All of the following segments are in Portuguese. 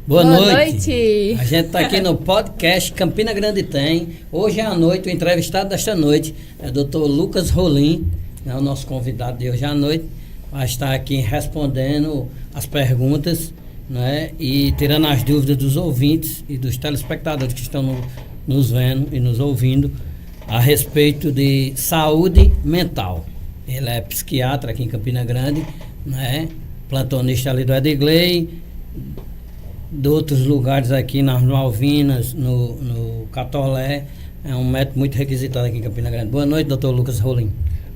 Boa noite. A gente está aqui no podcast Campina Grande Tem. Hoje à noite, o entrevistado desta noite é o Dr. Lucas Rolim, é o nosso convidado de hoje à noite. Vai estar aqui respondendo as perguntas, né, e tirando as dúvidas dos ouvintes e dos telespectadores que estão nos vendo e nos ouvindo a respeito de saúde mental. Ele é psiquiatra aqui em Campina Grande, né, plantonista ali do Edgley, de outros lugares aqui nas Malvinas, no Catolé. É um médico muito requisitado aqui em Campina Grande. Boa noite, doutor Lucas Rolim.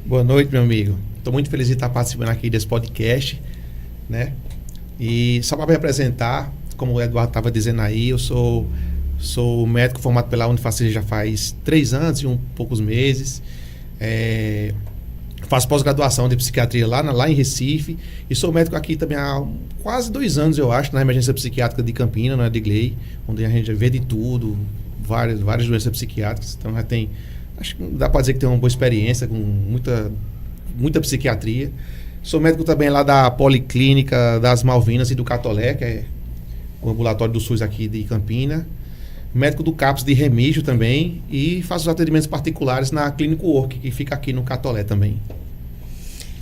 Boa noite, meu amigo. Estou muito feliz de estar participando aqui desse podcast, né? E só para me apresentar, como o Eduardo estava dizendo aí, eu sou médico formado pela Unifacil já faz 3 anos e poucos meses. Faço pós-graduação de psiquiatria lá em Recife e sou médico aqui também há quase 2 anos, eu acho, na emergência psiquiátrica de Campina, no Edgley, onde a gente vê de tudo, várias doenças psiquiátricas. Então já tem, acho que dá para dizer que tem uma boa experiência com muita psiquiatria. Sou médico também lá da Policlínica das Malvinas e do Catolé, que é o ambulatório do SUS aqui de Campina. Médico do CAPS de Remígio também e faço os atendimentos particulares na Clínico Work, que fica aqui no Catolé também.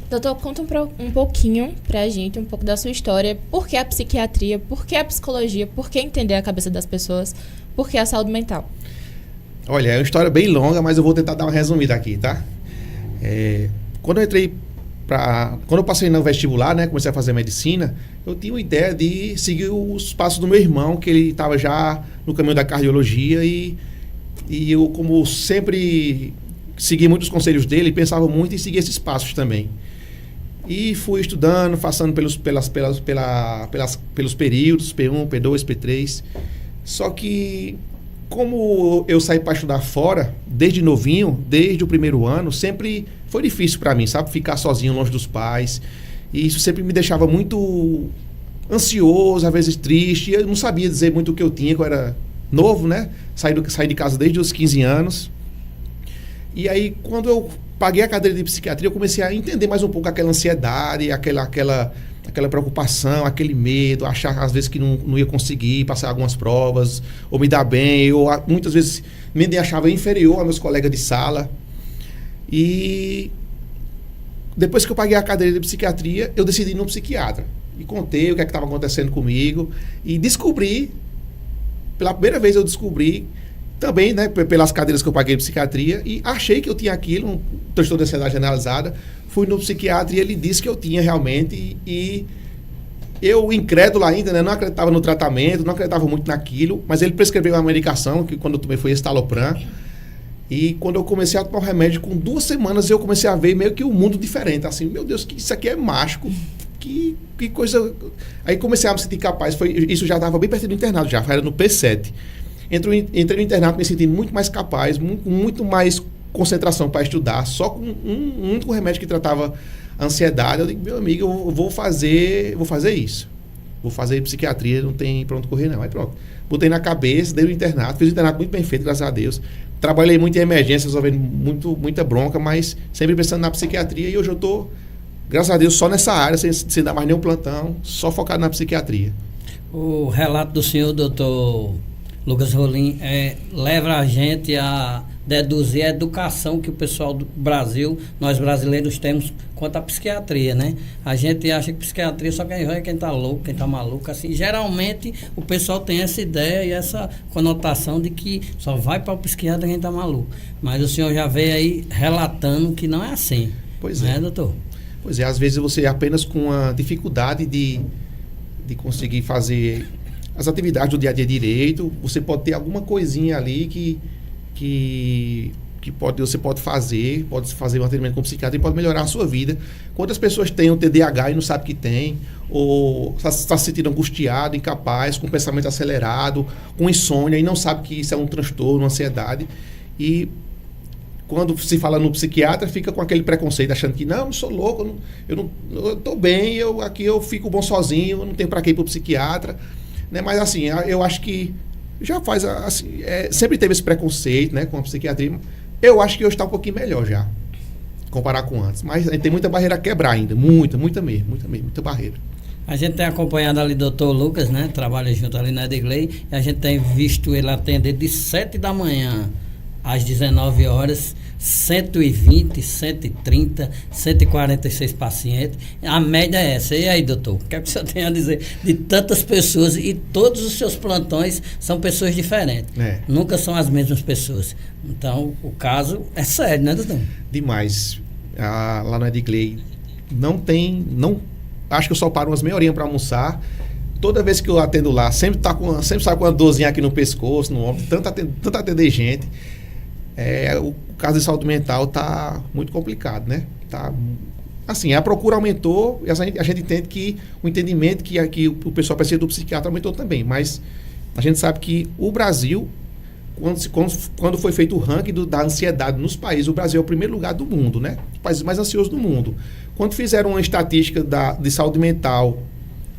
Doutor, conta um pouquinho pra gente, um pouco da sua história. Por que a psiquiatria? Por que a psicologia? Por que entender a cabeça das pessoas? Por que a saúde mental? Olha, é uma história bem longa, mas eu vou tentar dar uma resumida aqui, tá? Quando eu passei no vestibular, né, comecei a fazer medicina, eu tinha uma ideia de seguir os passos do meu irmão, que ele estava já no caminho da cardiologia e eu, como sempre, segui muitos conselhos dele, pensava muito em seguir esses passos também. E fui estudando, passando pelos períodos, P1, P2, P3. Só que, como eu saí para estudar fora, desde novinho, desde o primeiro ano, sempre foi difícil para mim, sabe? Ficar sozinho, longe dos pais. E isso sempre me deixava muito ansioso, às vezes triste. Eu não sabia dizer muito o que eu tinha, que eu era novo, né? Saí de casa desde os 15 anos. E aí, quando eu paguei a cadeira de psiquiatria, eu comecei a entender mais um pouco aquela ansiedade, aquela preocupação, aquele medo, achar às vezes que não ia conseguir passar algumas provas, ou me dar bem, ou muitas vezes me achava inferior aos meus colegas de sala. E depois que eu paguei a cadeira de psiquiatria, eu decidi ir no psiquiatra. E contei o que estava acontecendo comigo e descobri, pela primeira vez eu descobri, também, né, pelas cadeiras que eu paguei de psiquiatria, e achei que eu tinha aquilo, um transtorno de ansiedade generalizada. Fui no psiquiatra e ele disse que eu tinha realmente, e eu, incrédulo ainda, né, não acreditava no tratamento, não acreditava muito naquilo, mas ele prescreveu uma medicação, que quando eu tomei foi estalopram, e quando eu comecei a tomar o remédio, com 2 semanas eu comecei a ver meio que um mundo diferente, assim, meu Deus, que isso aqui é mágico, que coisa... Aí comecei a me sentir capaz, isso já estava bem perto do internato, já era no P7. Entrei no internato me sentindo muito mais capaz, muito mais concentração para estudar, só com um único remédio que tratava a ansiedade. Eu digo, meu amigo, eu vou fazer isso. Vou fazer psiquiatria, não tem pra onde correr não. Aí pronto, botei na cabeça, dei o internato, fiz o internato muito bem feito, graças a Deus. Trabalhei muito em emergência, resolvendo muita bronca, mas sempre pensando na psiquiatria, e hoje eu estou, graças a Deus, só nessa área, sem dar mais nenhum plantão, só focado na psiquiatria. O relato do senhor, doutor Lucas Rolim, leva a gente a deduzir a educação que o pessoal do Brasil, nós brasileiros temos quanto à psiquiatria, né? A gente acha que psiquiatria só quem vai é quem tá louco, quem tá maluco, assim. Geralmente o pessoal tem essa ideia e essa conotação de que só vai para o psiquiatra quem tá maluco. Mas o senhor já veio aí relatando que não é assim. Pois é, doutor? Pois é, às vezes você apenas com a dificuldade de conseguir fazer as atividades do dia a dia direito, você pode ter alguma coisinha ali que você pode fazer um atendimento com psiquiatra e pode melhorar a sua vida. Quantas pessoas têm o TDAH e não sabem que tem, ou está se sentindo angustiado, incapaz, com pensamento acelerado, com insônia e não sabe que isso é um transtorno, uma ansiedade. E quando se fala no psiquiatra, fica com aquele preconceito, achando que não sou louco, eu estou bem, aqui eu fico bom sozinho, eu não tenho para que ir para o psiquiatra. Né? Mas assim, eu acho que já faz assim, sempre teve esse preconceito, né, com a psiquiatria. Eu acho que hoje está um pouquinho melhor já, comparar com antes. Mas a gente tem muita barreira a quebrar ainda, muita mesmo, muita barreira. A gente tem acompanhado ali o doutor Lucas, né? Trabalha junto ali na Edgley. E a gente tem visto ele atender de 7 da manhã às 19 horas, 120, 130, 146 pacientes. A média é essa. E aí, doutor? O que é que o senhor tem a dizer de tantas pessoas? E todos os seus plantões são pessoas diferentes. Nunca são as mesmas pessoas. Então, o caso é sério, né, doutor? Demais. Lá na Edgley acho que eu só paro umas meia horinha para almoçar. Toda vez que eu atendo lá, sempre sai com uma dorzinha aqui no pescoço, no ombro, tanto atender gente. O caso de saúde mental tá muito complicado, né? Assim, a procura aumentou e a gente entende que o entendimento que o pessoal precisa do psiquiatra aumentou também, mas a gente sabe que o Brasil, quando foi feito o ranking da ansiedade nos países, o Brasil é o primeiro lugar do mundo, né? Os países mais ansiosos do mundo. Quando fizeram uma estatística de saúde mental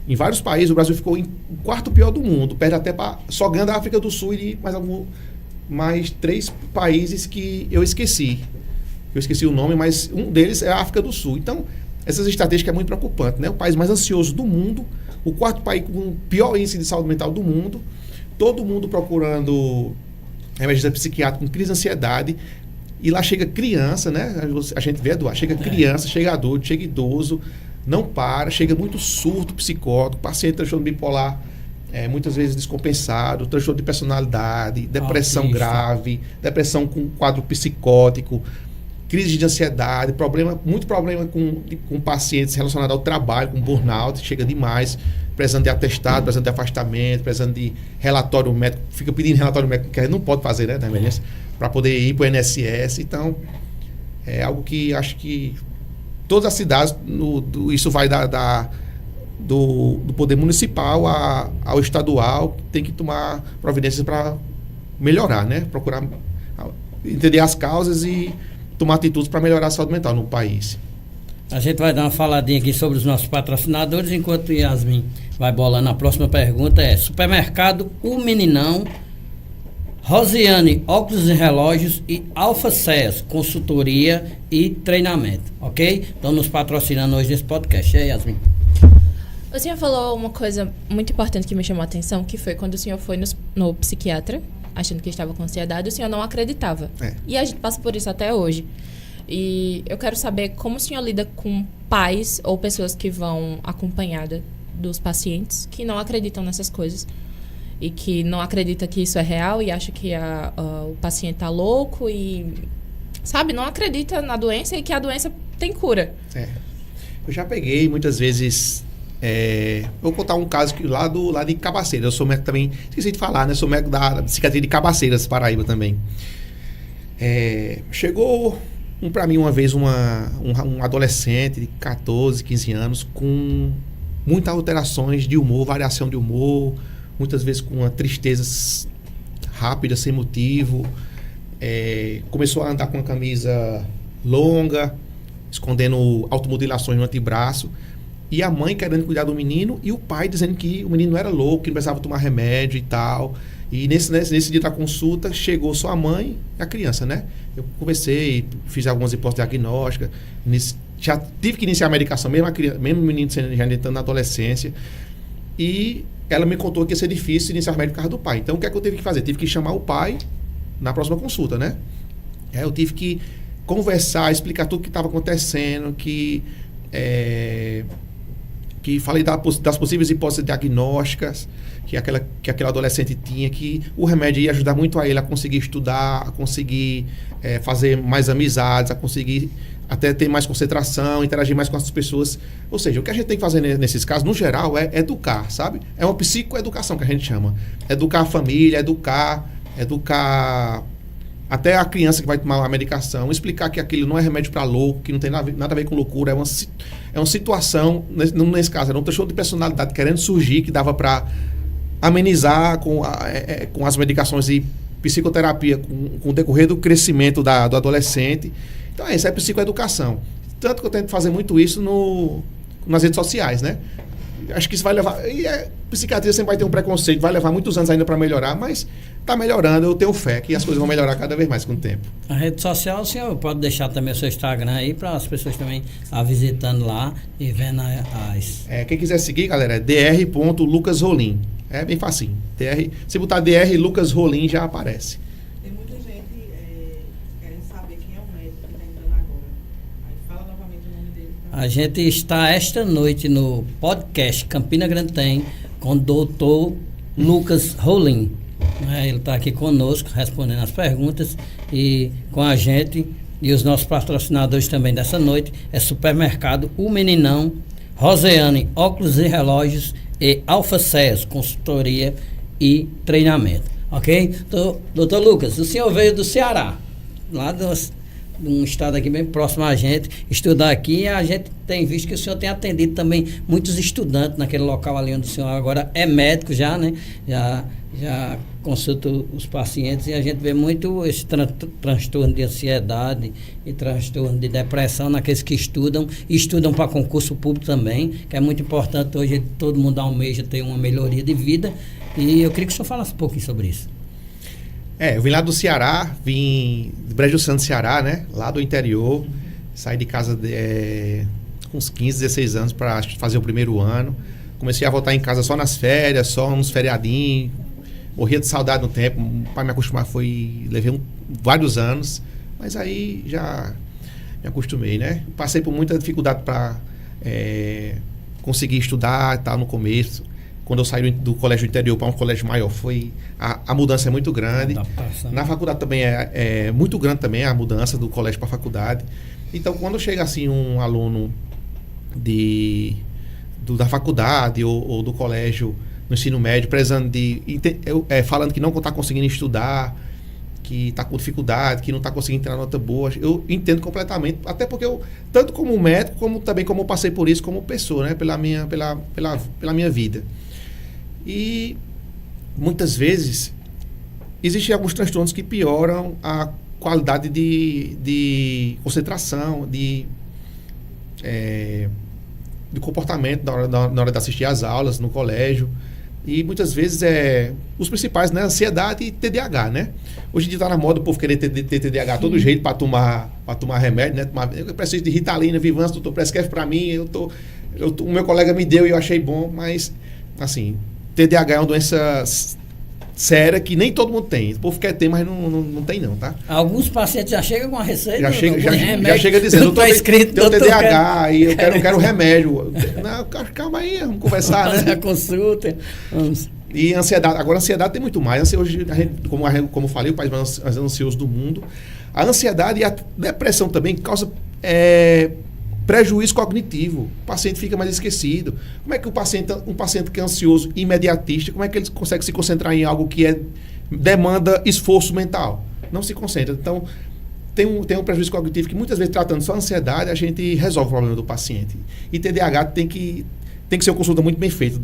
em vários países, o Brasil ficou em quarto pior do mundo, perde até só ganha da África do Sul e mais 3 países que eu esqueci. Eu esqueci o nome, mas um deles é a África do Sul. Então, essas estatísticas é muito preocupante, né? O país mais ansioso do mundo, o quarto país com o pior índice de saúde mental do mundo, todo mundo procurando emergência psiquiátrica com crise de ansiedade, e lá chega criança, né? A gente vê, Eduardo, chega criança, chega adulto, chega idoso, não para, chega muito surto psicótico, paciente transtorno bipolar, muitas vezes descompensado, transtorno de personalidade, depressão grave, depressão com quadro psicótico, crise de ansiedade, muito problema com pacientes relacionados ao trabalho, com burnout, chega demais, precisando de atestado, precisando de afastamento, precisando de relatório médico, fica pedindo relatório médico que a gente não pode fazer, né, na emergência, para poder ir para o INSS. Então, é algo que acho que todas as cidades, isso vai do poder municipal ao estadual, tem que tomar providências para melhorar, né? Procurar entender as causas e tomar atitudes para melhorar a saúde mental no país. A gente vai dar uma faladinha aqui sobre os nossos patrocinadores, enquanto Yasmin vai bolando a próxima pergunta. Supermercado O Meninão, Rosiane Óculos e Relógios e Alfa CES, consultoria e treinamento, ok? Estão nos patrocinando hoje nesse podcast. E aí, Yasmin? O senhor falou uma coisa muito importante que me chamou a atenção, que foi quando o senhor foi no psiquiatra, achando que estava com ansiedade, o senhor não acreditava. E a gente passa por isso até hoje. E eu quero saber como o senhor lida com pais ou pessoas que vão acompanhada dos pacientes que não acreditam nessas coisas e que não acredita que isso é real e acha que o paciente está louco e, sabe, não acredita na doença e que a doença tem cura. Eu já peguei muitas vezes... vou contar um caso lá de Cabaceiras. Eu sou médico também, esqueci de falar, né? Sou médico da psiquiatria de Cabaceiras, Paraíba também. Chegou para mim uma vez um adolescente de 14, 15 anos com muitas alterações de humor, variação de humor, muitas vezes com uma tristeza rápida, sem motivo. Começou a andar com uma camisa longa, escondendo automutilações no antebraço. E a mãe querendo cuidar do menino e o pai dizendo que o menino não era louco, que não precisava tomar remédio e tal. E nesse dia da consulta, chegou só a mãe e a criança, né? Eu conversei, fiz algumas hipóteses diagnósticas, já tive que iniciar a medicação, mesmo o menino já entrando na adolescência. E ela me contou que ia ser difícil iniciar o remédio por causa do pai. Então, o que é que eu tive que fazer? Tive que chamar o pai na próxima consulta, né? Eu tive que conversar, explicar tudo o que estava acontecendo, que falei das possíveis hipóteses diagnósticas que aquele adolescente tinha, que o remédio ia ajudar muito a ele a conseguir estudar, a conseguir fazer mais amizades, a conseguir até ter mais concentração, interagir mais com as pessoas. Ou seja, o que a gente tem que fazer nesses casos, no geral, é educar, sabe? É uma psicoeducação que a gente chama. Educar a família, educar até a criança que vai tomar a medicação, explicar que aquilo não é remédio para louco, que não tem nada a ver com loucura, é uma situação, nesse caso, era um transtorno de personalidade querendo surgir, que dava para amenizar com as medicações e psicoterapia, com o decorrer do crescimento do adolescente. Então, isso é psicoeducação. Tanto que eu tento fazer muito isso nas redes sociais, né? acho que isso vai levar... psiquiatria sempre vai ter um preconceito, vai levar muitos anos ainda para melhorar, mas está melhorando, eu tenho fé que as coisas vão melhorar cada vez mais com o tempo. A rede social, o senhor pode deixar também o seu Instagram aí para as pessoas também estar visitando lá e vendo as... Quem quiser seguir, galera, é dr.lucasrolim. É bem facinho. Se botar DR Lucas Rolim, já aparece. Tem muita gente querendo saber quem é o médico que está entrando agora. Aí fala novamente o nome dele. A gente está esta noite no podcast Campina Grande Tem com o doutor Lucas Rolim. Ele está aqui conosco respondendo as perguntas e com a gente e os nossos patrocinadores também dessa noite é Supermercado O Meninão, Roseane Óculos e Relógios e Alfa SES, consultoria e treinamento. Ok? Então, doutor Lucas, o senhor veio do Ceará, lá de um estado aqui bem próximo a gente, estudar aqui, e a gente tem visto que o senhor tem atendido também muitos estudantes naquele local ali onde o senhor agora é médico já, né? Já consulta os pacientes e a gente vê muito esse transtorno de ansiedade e transtorno de depressão naqueles que estudam e estudam para concurso público também, que é muito importante hoje, todo mundo almeja ter uma melhoria de vida, e eu queria que o senhor falasse um pouquinho sobre isso. Eu vim lá do Ceará, vim de Brejo Santo, Ceará, né? Lá do interior, saí de casa com uns 15, 16 anos para fazer o primeiro ano, comecei a voltar em casa só nas férias, só uns feriadinhos. Morria de saudade no tempo, para me acostumar levei vários anos, mas aí já me acostumei, né? Passei por muita dificuldade para conseguir estudar e tal no começo. Quando eu saí do colégio interior para um colégio maior, a mudança é muito grande. Na faculdade também é muito grande também a mudança do colégio para a faculdade. Então, quando chega assim um aluno da faculdade ou do colégio no ensino médio, falando que não está conseguindo estudar, que está com dificuldade, que não está conseguindo tirar nota boa, eu entendo completamente, até porque eu, tanto como médico, como também como eu passei por isso como pessoa, né, pela minha vida. E muitas vezes existem alguns transtornos que pioram a qualidade de concentração, de comportamento na hora de assistir às aulas no colégio. E muitas vezes os principais, né? Ansiedade e TDAH, né? Hoje em dia está na moda o povo querer ter TDAH de todo jeito para tomar remédio, né? Eu preciso de Ritalina, Vivance, doutor, prescreve para mim. O meu colega me deu e eu achei bom, mas, assim, TDAH é uma doença séria que nem todo mundo tem. O povo quer ter, mas não tem não, tá? Alguns pacientes já chegam com a receita. Já chega dizendo, tenho TDAH e eu quero remédio. Não, calma aí, vamos conversar, né? A consulta. Vamos. E ansiedade. Agora, a ansiedade tem muito mais. Hoje, como eu falei, o país mais ansioso do mundo. A ansiedade e a depressão também causa prejuízo cognitivo. O paciente fica mais esquecido. Como é que um paciente que é ansioso, imediatista, como é que ele consegue se concentrar em algo que demanda esforço mental? Não se concentra. Então, tem um prejuízo cognitivo que muitas vezes, tratando só a ansiedade, a gente resolve o problema do paciente. E TDAH tem que ser uma consulta muito bem feita.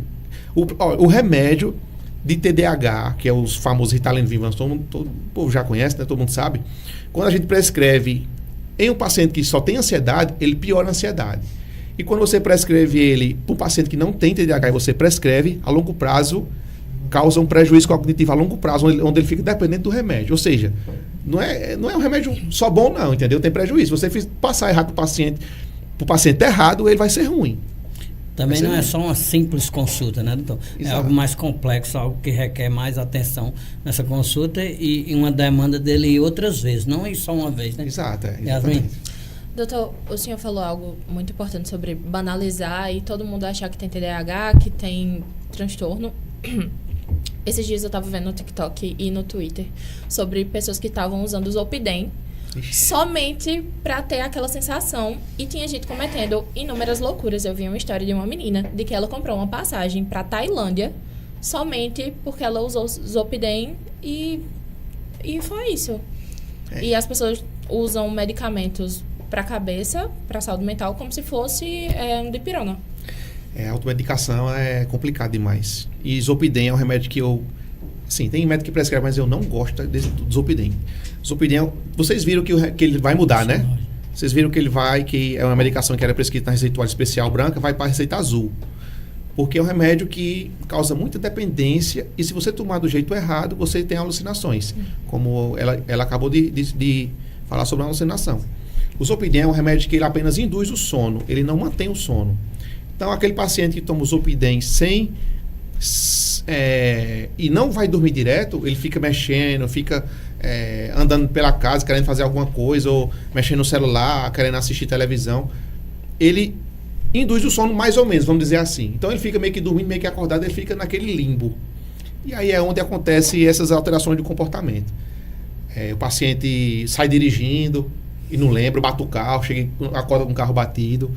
O remédio de TDAH, que é os famosos Ritalina, Vivance, todo o povo já conhece, né? Todo mundo sabe. Quando a gente prescreve em um paciente que só tem ansiedade, ele piora a ansiedade. E quando você prescreve ele para um paciente que não tem TDAH e você prescreve, a longo prazo, causa um prejuízo cognitivo a longo prazo, onde ele fica dependente do remédio. Ou seja, não é um remédio só bom não, entendeu? Tem prejuízo. Se você passar errado para o paciente errado, ele vai ser ruim. Também não é só uma simples consulta, né, doutor? Exato. É algo mais complexo, algo que requer mais atenção nessa consulta e uma demanda dele ir outras vezes, não ir só uma vez, né? Exato, exatamente. Doutor, o senhor falou algo muito importante sobre banalizar e todo mundo achar que tem TDAH, que tem transtorno. Esses dias eu estava vendo no TikTok e no Twitter sobre pessoas que estavam usando o Zolpidem somente para ter aquela sensação, e tinha gente cometendo inúmeras loucuras. Eu vi uma história de uma menina de que ela comprou uma passagem para Tailândia somente porque ela usou Zolpidem e foi isso. E as pessoas usam medicamentos para a cabeça, para a saúde mental, como se fosse um dipirona. A automedicação é complicado demais. E Zolpidem é um remédio que sim, tem médico que prescreve, mas eu não gosto do Zolpidem. Zolpidem, vocês viram que ele vai mudar, né? Vocês viram que que é uma medicação que era prescrita na receituária especial branca, vai para a receita azul. Porque é um remédio que causa muita dependência e se você tomar do jeito errado, você tem alucinações. Como ela acabou de falar sobre a alucinação. O Zolpidem é um remédio que ele apenas induz o sono, ele não mantém o sono. Então, aquele paciente que toma o Zolpidem e não vai dormir direto, ele fica mexendo, fica andando pela casa, querendo fazer alguma coisa, ou mexendo no celular, querendo assistir televisão. Ele induz o sono mais ou menos, vamos dizer assim. Então ele fica meio que dormindo, meio que acordado, ele fica naquele limbo. E aí é onde acontecem essas alterações de comportamento. O paciente sai dirigindo e não lembra, bate o carro, acorda com o carro batido,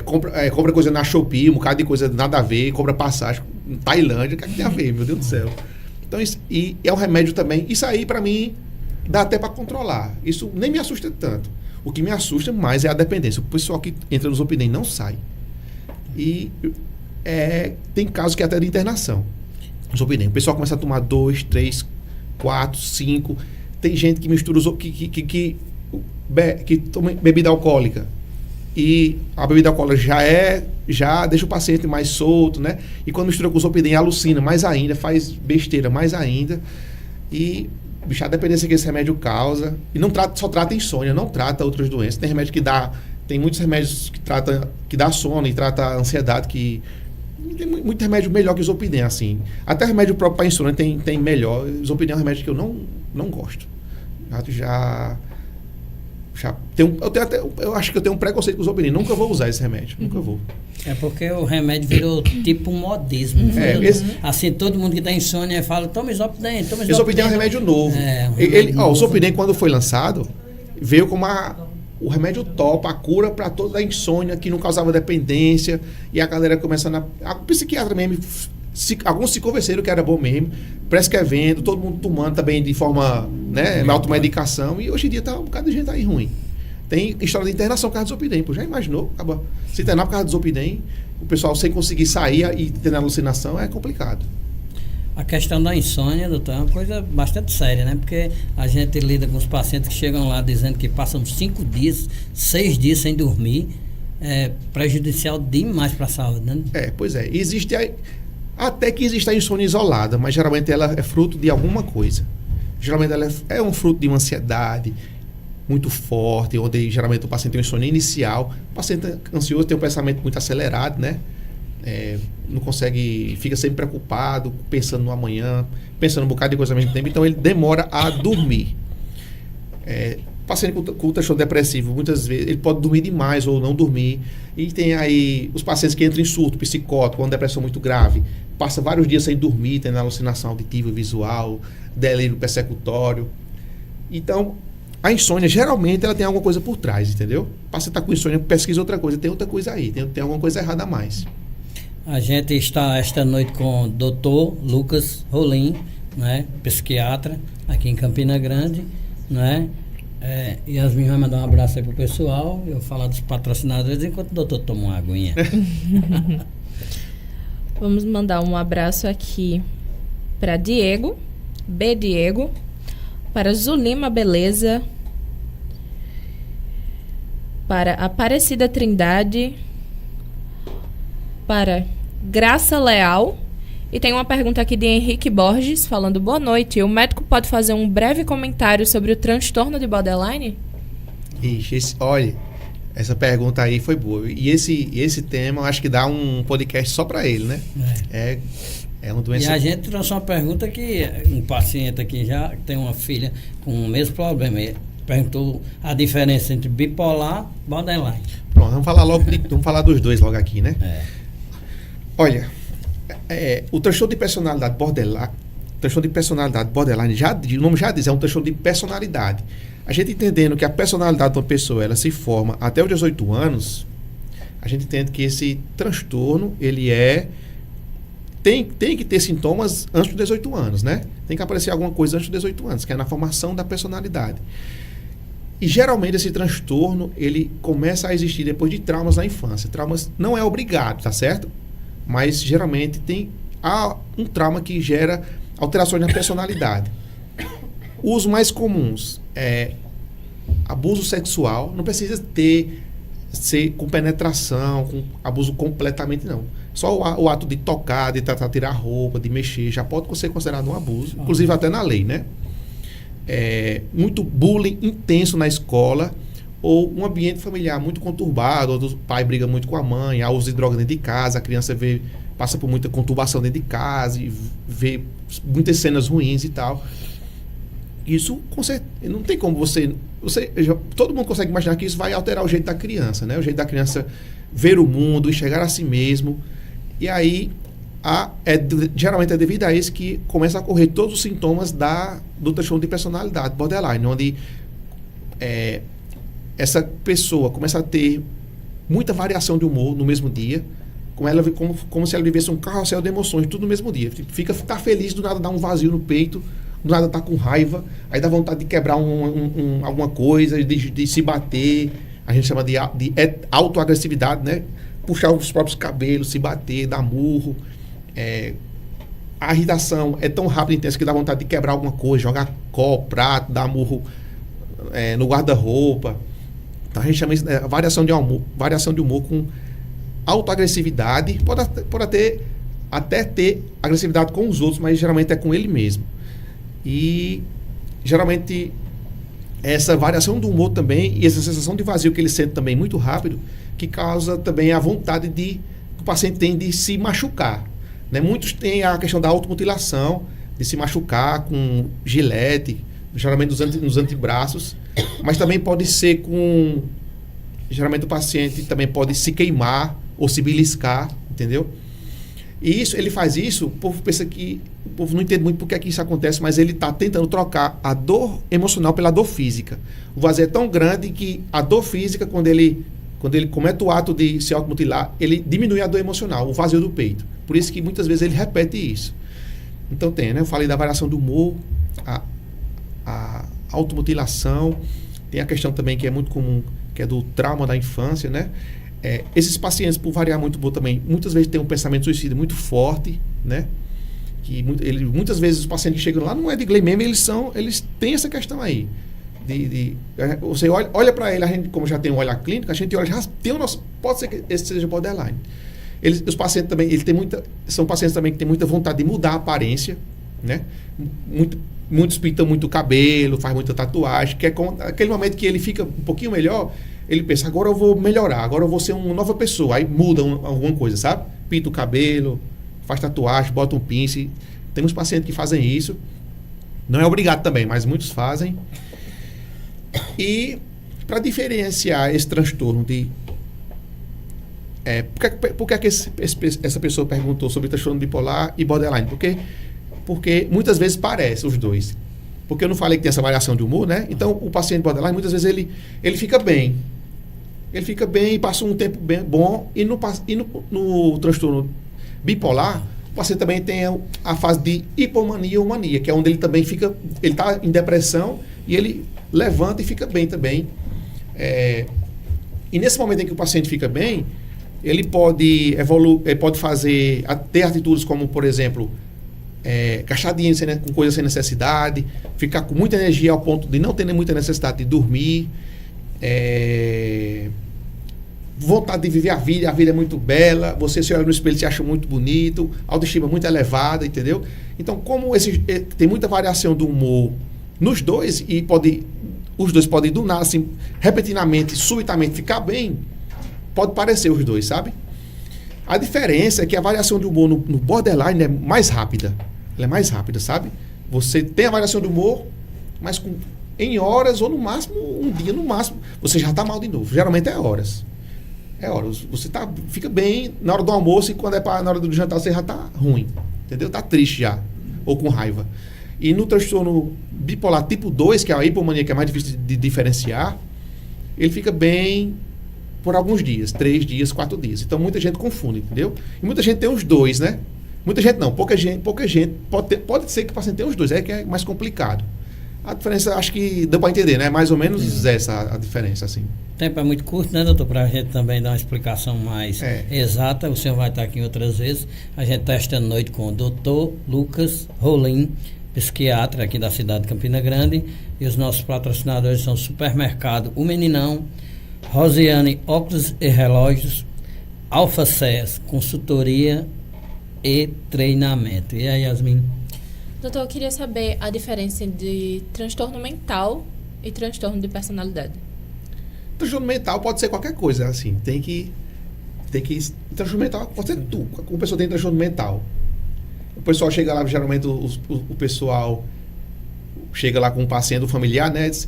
compra coisa na Shopee, um bocado de coisa nada a ver, compra passagem em Tailândia, o que é que tem a ver, meu Deus do céu. Então, e é um remédio também. Isso aí, para mim, dá até para controlar. Isso nem me assusta tanto. O que me assusta mais é a dependência. O pessoal que entra no Zolpidem não sai. E tem casos que é até de internação. Zolpidem. O pessoal começa a tomar 2, 3, 4, 5. Tem gente que mistura que toma bebida alcoólica. E a bebida alcoólica já deixa o paciente mais solto, né? E quando mistura com o Zolpidem, alucina mais ainda, faz besteira mais ainda. E a dependência que esse remédio causa. E não só trata insônia, não trata outras doenças. Tem remédio que dá. Tem muitos remédios que dá sono e trata ansiedade, que tem muito remédio melhor que o Zolpidem, assim. Até remédio próprio para insônia tem melhor. O Zolpidem é um remédio que eu não gosto. Eu acho que eu tenho um preconceito com o Zolpidem. Nunca vou usar esse remédio. Nunca vou. É porque o remédio virou tipo um modismo. Assim, todo mundo que tem insônia fala, toma Zolpidem, toma Zolpidem. O Zolpidem é um remédio novo. O Zolpidem, quando foi lançado, veio como o remédio top, a cura para toda a insônia, que não causava dependência. E a galera começando a psiquiatra mesmo, alguns se convenceram que era bom mesmo, prescrevendo, todo mundo tomando também de forma, né, automedicação. E hoje em dia tá um bocado de gente aí ruim. Tem história de internação por causa do Zolpidem. Pô, já imaginou? Acaba se internar por causa do Zolpidem, o pessoal sem conseguir sair e ter alucinação é complicado. A questão da insônia, doutor, é uma coisa bastante séria, né? Porque a gente lida com os pacientes que chegam lá dizendo que passam 5 dias, 6 dias sem dormir. É prejudicial demais para a saúde, né? Pois é. Até que existe a insônia isolada, mas geralmente ela é fruto de alguma coisa. Geralmente ela é um fruto de uma ansiedade muito forte, onde geralmente o paciente tem uma insônia inicial. O paciente ansioso tem um pensamento muito acelerado, né? Não consegue, fica sempre preocupado, pensando no amanhã, pensando um bocado de coisa ao mesmo tempo, então ele demora a dormir. O paciente com transtorno depressivo, muitas vezes, ele pode dormir demais ou não dormir. E tem aí os pacientes que entram em surto psicótico, com uma depressão muito grave, passa vários dias sem dormir, tendo alucinação auditiva e visual, delírio persecutório. Então, a insônia, geralmente, ela tem alguma coisa por trás, entendeu? O paciente está com insônia, pesquisa outra coisa, tem outra coisa aí, tem alguma coisa errada a mais. A gente está esta noite com o Dr. Lucas Rolim, né, psiquiatra, aqui em Campina Grande, né? Yasmin vai mandar um abraço aí pro pessoal, eu vou falar dos patrocinadores enquanto o doutor toma uma aguinha. Vamos mandar um abraço aqui para Diego, Diego, para Zulima Beleza, para Aparecida Trindade, para Graça Leal. E tem uma pergunta aqui de Henrique Borges, falando: boa noite, o médico pode fazer um breve comentário sobre o transtorno de borderline? Ixi, olha, essa pergunta aí foi boa. E esse tema, eu acho que dá um podcast só para ele, né? É uma doença... E a gente trouxe uma pergunta que um paciente aqui já tem uma filha com o mesmo problema. Ele perguntou a diferença entre bipolar e borderline. Pronto, vamos falar dos dois logo aqui, né? Olha, o transtorno de personalidade borderline, o nome já diz, é um transtorno de personalidade. A gente entendendo que a personalidade de uma pessoa, ela se forma até os 18 anos, a gente entende que esse transtorno, ele tem que ter sintomas antes dos 18 anos, né? Tem que aparecer alguma coisa antes dos 18 anos, que é na formação da personalidade. E geralmente esse transtorno, ele começa a existir depois de traumas na infância. Traumas não é obrigado, tá certo? Mas geralmente há um trauma que gera alterações na personalidade. Os mais comuns é abuso sexual, não precisa ser com penetração, com abuso completamente não. Só o ato de tocar, de tentar tirar a roupa, de mexer, já pode ser considerado um abuso, inclusive até na lei, né? Muito bullying intenso na escola, ou um ambiente familiar muito conturbado, onde o pai briga muito com a mãe, há uso de droga dentro de casa, a criança passa por muita conturbação dentro de casa, e vê muitas cenas ruins e tal. Isso, não tem como todo mundo consegue imaginar que isso vai alterar o jeito da criança, né? O jeito da criança ver o mundo, enxergar a si mesmo. E aí, geralmente é devido a isso que começa a ocorrer todos os sintomas do transtorno de personalidade, borderline, onde essa pessoa começa a ter muita variação de humor no mesmo dia, como se ela vivesse um carrossel de emoções, tudo no mesmo dia. Tá feliz, do nada dá um vazio no peito, do nada tá com raiva, aí dá vontade de quebrar alguma coisa, de se bater. A gente chama de autoagressividade, né? Puxar os próprios cabelos, se bater, dar murro. A irritação é tão rápida e intensa que dá vontade de quebrar alguma coisa, jogar copo, prato, dar murro no guarda-roupa. Então a gente chama isso de variação de humor com autoagressividade. Pode até ter agressividade com os outros, mas geralmente é com ele mesmo. E geralmente essa variação do humor também e essa sensação de vazio que ele sente também muito rápido, que causa também a vontade que o paciente tem de se machucar, né? Muitos têm a questão da automutilação, de se machucar com gilete, geralmente nos antebraços, mas também pode ser geralmente o paciente também pode se queimar ou se beliscar, entendeu? E ele faz isso, o povo pensa que, o povo não entende muito porque que isso acontece, mas ele está tentando trocar a dor emocional pela dor física. O vazio é tão grande que a dor física, quando ele comete o ato de se automutilar, ele diminui a dor emocional, o vazio do peito. Por isso que muitas vezes ele repete isso. Então né? Eu falei da variação do humor, a automutilação, tem a questão também que é muito comum, que é do trauma da infância, né? Esses pacientes, por variar muito bom também, muitas vezes têm um pensamento suicida muito forte, né? Que muitas vezes os pacientes que chegam lá não é de Gleim mesmo, eles têm essa questão aí. Você olha para ele, a gente, como já tem um olhar clínico, a gente olha, já tem o nosso, pode ser que esse seja borderline. Os pacientes também, são pacientes também que têm muita vontade de mudar a aparência, né? Muitos pintam muito o cabelo, faz muita tatuagem, que é aquele momento que ele fica um pouquinho melhor, ele pensa, agora eu vou melhorar, agora eu vou ser uma nova pessoa. Aí muda alguma coisa, sabe? Pinta o cabelo, faz tatuagem, bota um pince. Temos pacientes que fazem isso. Não é obrigado também, mas muitos fazem. E para diferenciar esse transtorno por que essa pessoa perguntou sobre transtorno bipolar e borderline? Porque muitas vezes parece os dois. Porque eu não falei que tem essa variação de humor, né? Então, o paciente borderline, muitas vezes ele fica bem. Ele fica bem e passa um tempo bem bom. E no transtorno bipolar, o paciente também tem a fase de hipomania ou mania, que é onde ele também fica... Ele está em depressão e ele levanta e fica bem também. E nesse momento em que o paciente fica bem, ele pode ter atitudes como, por exemplo... gastar dinheiro com coisas sem necessidade, ficar com muita energia ao ponto de não ter muita necessidade de dormir, vontade de viver a vida é muito bela, você se olha no espelho e se acha muito bonito, autoestima muito elevada, entendeu? Então, como tem muita variação do humor nos dois, e os dois podem do nada, assim, repentinamente, subitamente ficar bem, pode parecer os dois, sabe? A diferença é que a variação de humor no borderline é mais rápida. Ela é mais rápida, sabe? Você tem a variação de humor, mas em horas ou no máximo, um dia no máximo, você já está mal de novo. Geralmente é horas. Você fica bem na hora do almoço e quando na hora do jantar você já está ruim. Entendeu? Está triste já. Ou com raiva. E no transtorno bipolar tipo 2, que é a hipomania, que é mais difícil de diferenciar, ele fica bem... por alguns dias, 3 dias, 4 dias. Então, muita gente confunde, entendeu? E muita gente tem os dois, né? Muita gente não, pouca gente pode ser que o paciente tenha os dois, que é mais complicado. A diferença, acho que deu para entender, né? Mais ou menos essa a diferença, assim. O tempo é muito curto, né, doutor? Para a gente também dar uma explicação mais exata. O senhor vai estar aqui outras vezes. A gente está esta noite com o doutor Lucas Rolim, psiquiatra aqui da cidade de Campina Grande. E os nossos patrocinadores são o Supermercado O Meninão, Rosiane Óculos e Relógios, Alfa CES, consultoria e treinamento. E aí, Yasmin? Doutor, eu queria saber a diferença de transtorno mental e transtorno de personalidade. Transtorno mental pode ser qualquer coisa, assim, tem que transtorno mental pode ser tudo. Como a pessoa tem transtorno mental, o pessoal chega lá, geralmente o pessoal chega lá com um paciente, um familiar, né, diz,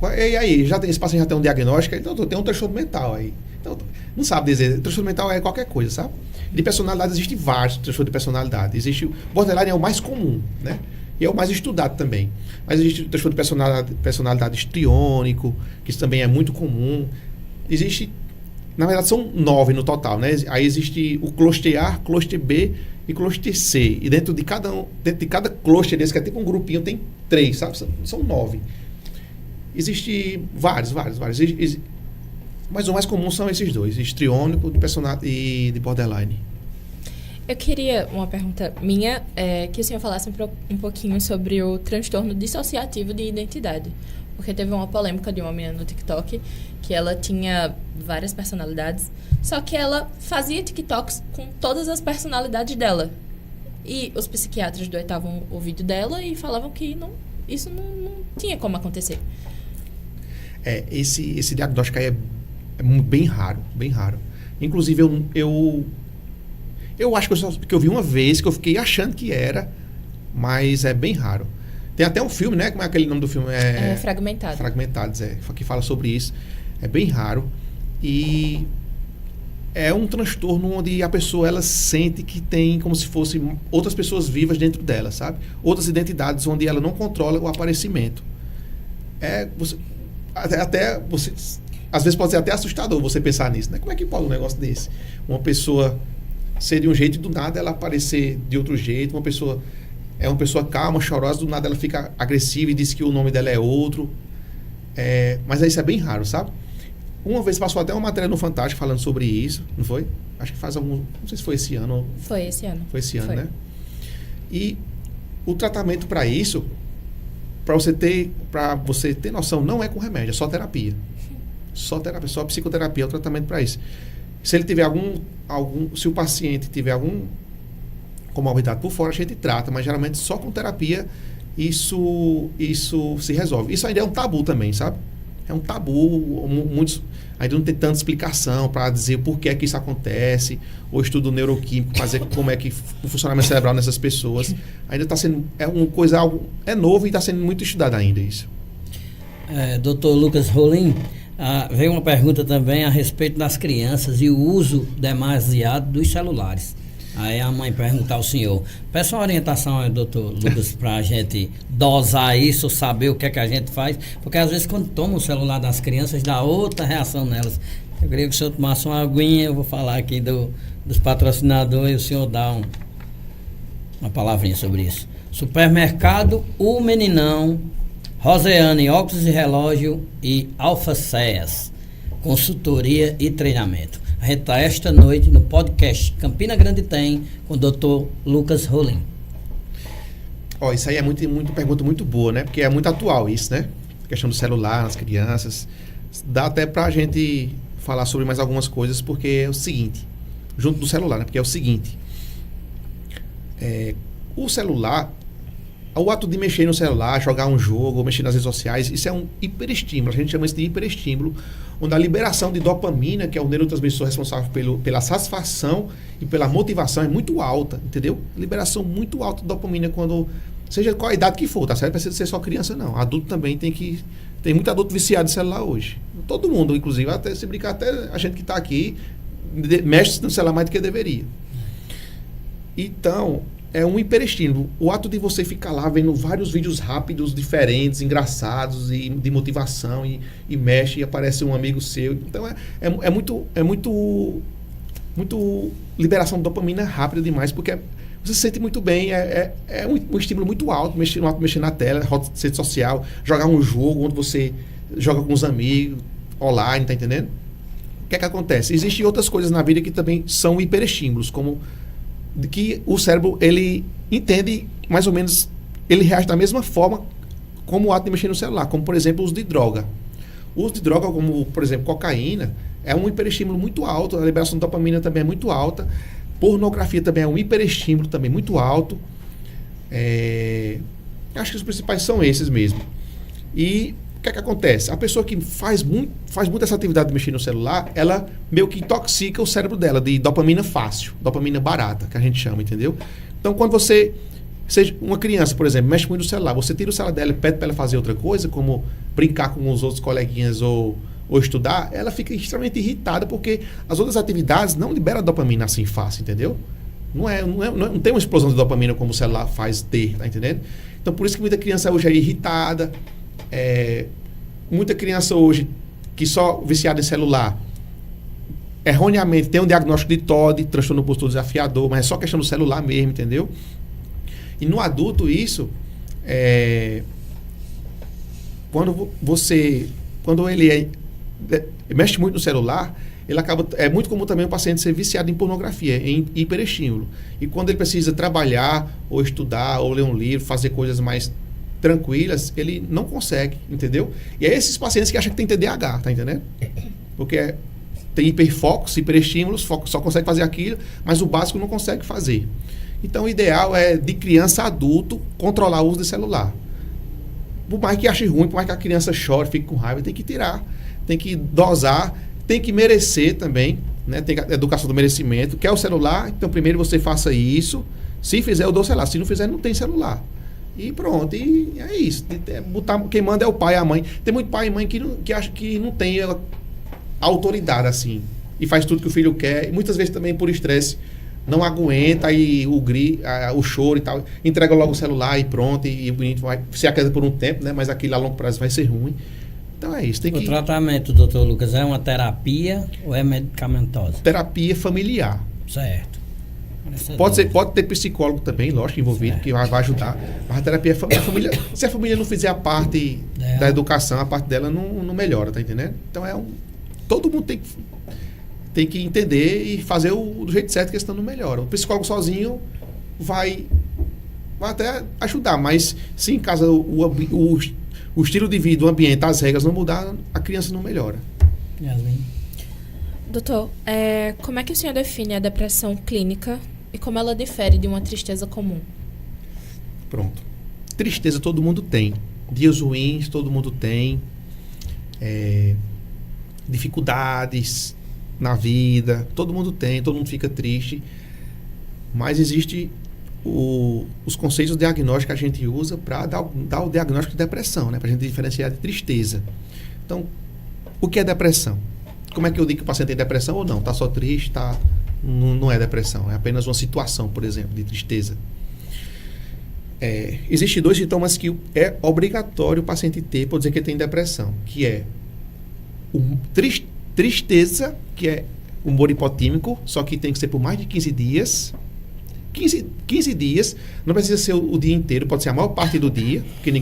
e aí, esse paciente já tem um diagnóstico, então tem um transtorno mental aí. Então, não sabe dizer, transtorno mental é qualquer coisa, sabe? De personalidade, existe vários transtornos de personalidade. Existe o borderline, é o mais comum, né? E é o mais estudado também. Mas existe o transtorno de personalidade histriônico, que isso também é muito comum. Existe, na verdade, são 9 no total, né? Aí existe o cluster A, cluster B e cluster C. E dentro de cada cluster desse, que é tipo um grupinho, tem 3, sabe? São 9. Existe vários. Mas o mais comum são esses dois, histriônico e de borderline. Eu queria uma pergunta minha, que o senhor falasse um pouquinho sobre o transtorno dissociativo de identidade. Porque teve uma polêmica de uma menina no TikTok que ela tinha várias personalidades, só que ela fazia TikToks com todas as personalidades dela. E os psiquiatras doetavam o vídeo dela e falavam que isso não tinha como acontecer. Esse diagnóstico aí é bem raro. Inclusive, eu acho que eu vi uma vez, que eu fiquei achando que era, mas é bem raro. Tem até um filme, né? Como é aquele nome do filme? Fragmentado. Fragmentados, que fala sobre isso. É bem raro. E é um transtorno onde a pessoa, ela sente que tem como se fossem outras pessoas vivas dentro dela, sabe? Outras identidades onde ela não controla o aparecimento. Às vezes pode ser até assustador você pensar nisso, né? Como é que pode um negócio desse? Uma pessoa ser de um jeito e do nada ela aparecer de outro jeito. Uma pessoa é uma pessoa calma, chorosa, do nada ela fica agressiva e diz que o nome dela é outro. Mas isso é bem raro, sabe? Uma vez passou até uma matéria no Fantástico falando sobre isso, não foi? Acho que faz algum... Não sei se foi esse ano. Foi esse ano. Foi esse ano, né? E o tratamento para isso, para você ter noção, não é com remédio, é só terapia. Só psicoterapia é o tratamento para isso. Se ele tiver se o paciente tiver algum comorbidade por fora, a gente trata, mas geralmente só com terapia isso se resolve. Isso ainda é um tabu também, sabe? É um tabu, muitos ainda não tem tanta explicação para dizer por que é que isso acontece, ou estudo neuroquímico, fazer como é que o funcionamento cerebral nessas pessoas. Ainda está sendo, é novo e está sendo muito estudado ainda isso. Dr. Lucas Rolim, veio uma pergunta também a respeito das crianças e o uso demasiado dos celulares. Aí a mãe perguntar ao senhor, peça uma orientação, doutor Lucas, para a gente dosar isso, saber o que é que a gente faz, porque às vezes quando toma o celular das crianças dá outra reação nelas. Eu queria que o senhor tomasse uma aguinha, eu vou falar aqui dos patrocinadores e o senhor dá uma palavrinha sobre isso. Supermercado O Meninão, Roseane Óculos e Relógio e Alfa CES, consultoria e treinamento. A gente está esta noite no podcast Campina Grande Tem com o Dr. Lucas Rolim. Isso aí é muito pergunta muito boa, né? Porque é muito atual isso, né? A questão do celular nas crianças. Dá até para a gente falar sobre mais algumas coisas, porque é o seguinte, junto do celular, né? Porque é o seguinte, o celular, o ato de mexer no celular, jogar um jogo, ou mexer nas redes sociais, isso é um hiperestímulo. A gente chama isso de hiperestímulo, onde a liberação de dopamina, que é o neurotransmissor responsável pela satisfação e pela motivação, é muito alta, entendeu? Liberação muito alta de dopamina, seja qual a idade que for, tá certo? Não precisa ser só criança, não. Adulto também tem muito adulto viciado em celular hoje. Todo mundo, inclusive, até se brincar, até a gente que está aqui, mexe no celular mais do que deveria. Então, é um hiperestímulo. O ato de você ficar lá vendo vários vídeos rápidos, diferentes, engraçados e de motivação e mexe e aparece um amigo seu. Então é muito liberação de dopamina rápida demais, porque você se sente muito bem. É um estímulo muito alto, mexer na tela, rede social, jogar um jogo onde você joga com os amigos, online, tá entendendo? O que é que acontece? Existem outras coisas na vida que também são hiperestímulos, como que o cérebro, ele entende mais ou menos, ele reage da mesma forma como o ato de mexer no celular, como por exemplo o uso de droga. O uso de droga, como, por exemplo, cocaína, é um hiperestímulo muito alto, a liberação de dopamina também é muito alta, pornografia também é um hiperestímulo também muito alto. Acho que os principais são esses mesmo. E o que é que acontece? A pessoa que faz muito essa atividade de mexer no celular, ela meio que intoxica o cérebro dela de dopamina fácil, dopamina barata, que a gente chama, entendeu? Então, quando você... Seja uma criança, por exemplo, mexe muito no celular, você tira o celular dela e pede para ela fazer outra coisa, como brincar com os outros coleguinhas ou estudar, ela fica extremamente irritada porque as outras atividades não liberam dopamina assim fácil, entendeu? Não tem uma explosão de dopamina como o celular faz ter, tá entendendo? Então, por isso que muita criança hoje é irritada, muita criança hoje que só viciada em celular, erroneamente tem um diagnóstico de TOD, transtorno postura desafiador, mas é só questão do celular mesmo, entendeu? E no adulto isso, quando ele mexe muito no celular, ele acaba, é muito comum também o paciente ser viciado em pornografia, em hiperestímulo. E quando ele precisa trabalhar, ou estudar, ou ler um livro, fazer coisas mais tranquilas, ele não consegue, entendeu? E é esses pacientes que acham que tem TDAH, tá entendendo? Porque tem hiperfocos, hiperestímulos, só consegue fazer aquilo, mas o básico não consegue fazer. Então, o ideal é, de criança a adulto, controlar o uso de celular. Por mais que ache ruim, por mais que a criança chore, fique com raiva, tem que tirar, tem que dosar, tem que merecer também, né? Tem a educação do merecimento. Quer o celular? Então, primeiro você faça isso. Se fizer, eu dou o celular. Se não fizer, não tem celular. E pronto, e é isso. Quem manda é o pai e a mãe. Tem muito pai e mãe que acha que não tem autoridade assim, e faz tudo que o filho quer, e muitas vezes também por estresse não aguenta, aí o choro e tal, entrega logo o celular e pronto, e o bonito vai se aquece por um tempo, né? Mas aquilo a longo prazo vai ser ruim. Então é isso. O tratamento, doutor Lucas, é uma terapia ou é medicamentosa? Terapia familiar. Certo. Pode ter psicólogo também, lógico, envolvido, certo, que vai ajudar. Mas a terapia família, se a família não fizer a parte da educação, a parte dela não melhora, tá entendendo? Então todo mundo tem que entender e fazer do jeito certo, que a questão não melhora. O psicólogo sozinho vai até ajudar, mas se em casa o estilo de vida, o ambiente, as regras não mudar, a criança não melhora. Doutor, como é que o senhor define a depressão clínica e como ela difere de uma tristeza comum? Pronto. Tristeza todo mundo tem. Dias ruins todo mundo tem. Dificuldades na vida, todo mundo tem, todo mundo fica triste, mas existe os conceitos diagnósticos que a gente usa para dar o diagnóstico de depressão, né? Para a gente diferenciar de tristeza. Então, o que é depressão? Como é que eu digo que o paciente tem depressão ou não? Está só triste, não é depressão, é apenas uma situação, por exemplo, de tristeza. Existem 2 sintomas que é obrigatório o paciente ter para dizer que ele tem depressão, que é tristeza, que é humor hipotímico, só que tem que ser por mais de 15 dias. 15 dias, não precisa ser o dia inteiro, pode ser a maior parte do dia, porque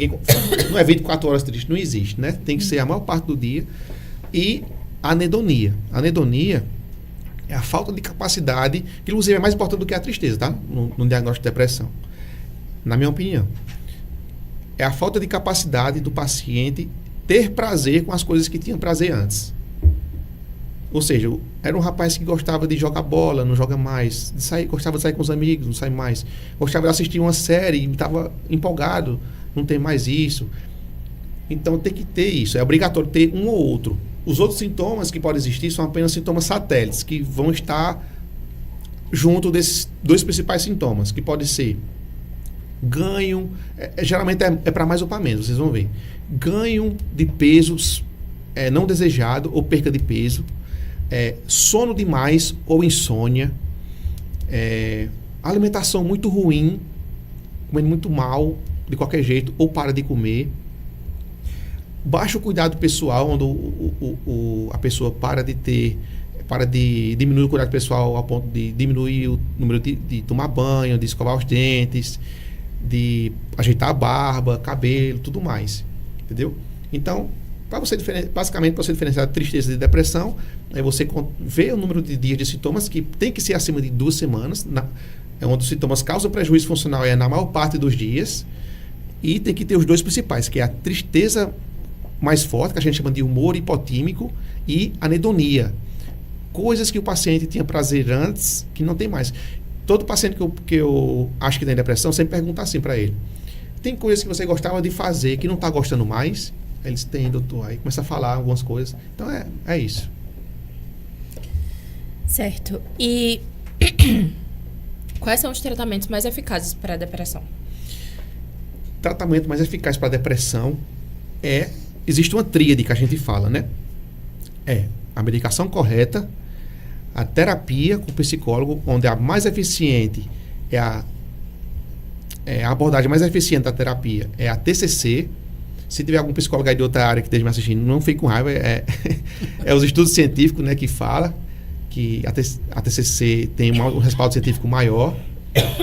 não é 24 horas triste, não existe, né? Tem que ser a maior parte do dia. E anedonia. Anedonia é a falta de capacidade, que inclusive é mais importante do que a tristeza, tá? No diagnóstico de depressão. Na minha opinião. É a falta de capacidade do paciente ter prazer com as coisas que tinha prazer antes. Ou seja, era um rapaz que gostava de jogar bola, não joga mais. Gostava de sair com os amigos, não sai mais. Gostava de assistir uma série, estava empolgado, não tem mais isso. Então tem que ter isso, é obrigatório ter um ou outro. Os outros sintomas que podem existir são apenas sintomas satélites, que vão estar junto desses 2 principais sintomas, que pode ser ganho, geralmente é para mais ou para menos, vocês vão ver. Ganho de pesos não desejado ou perca de peso, sono demais ou insônia, alimentação muito ruim, comendo muito mal, de qualquer jeito, ou para de comer, baixo cuidado pessoal, onde a pessoa para de diminuir o cuidado pessoal ao ponto de diminuir o número de tomar banho, de escovar os dentes, de ajeitar a barba, cabelo, tudo mais, entendeu? Então, basicamente, para você diferenciar tristeza de depressão, você vê o número de dias de sintomas, que tem que ser acima de 2 semanas, onde os sintomas causam prejuízo funcional na maior parte dos dias, e tem que ter os 2 principais, que é a tristeza mais forte, que a gente chama de humor hipotímico, e anedonia. Coisas que o paciente tinha prazer antes, que não tem mais. Todo paciente que eu acho que tem depressão, sempre pergunta assim para ele: tem coisas que você gostava de fazer que não está gostando mais? Eles têm, doutor. Aí começa a falar algumas coisas. Então, é isso. Certo. E quais são os tratamentos mais eficazes para a depressão? Tratamento mais eficaz para a depressão existe uma tríade que a gente fala, né? A medicação correta, a terapia com o psicólogo, onde a mais eficiente a abordagem mais eficiente da terapia é a TCC. Se tiver algum psicólogo aí de outra área que esteja me assistindo, não fique com raiva. É os estudos científicos, né, que fala que a TCC tem um respaldo científico maior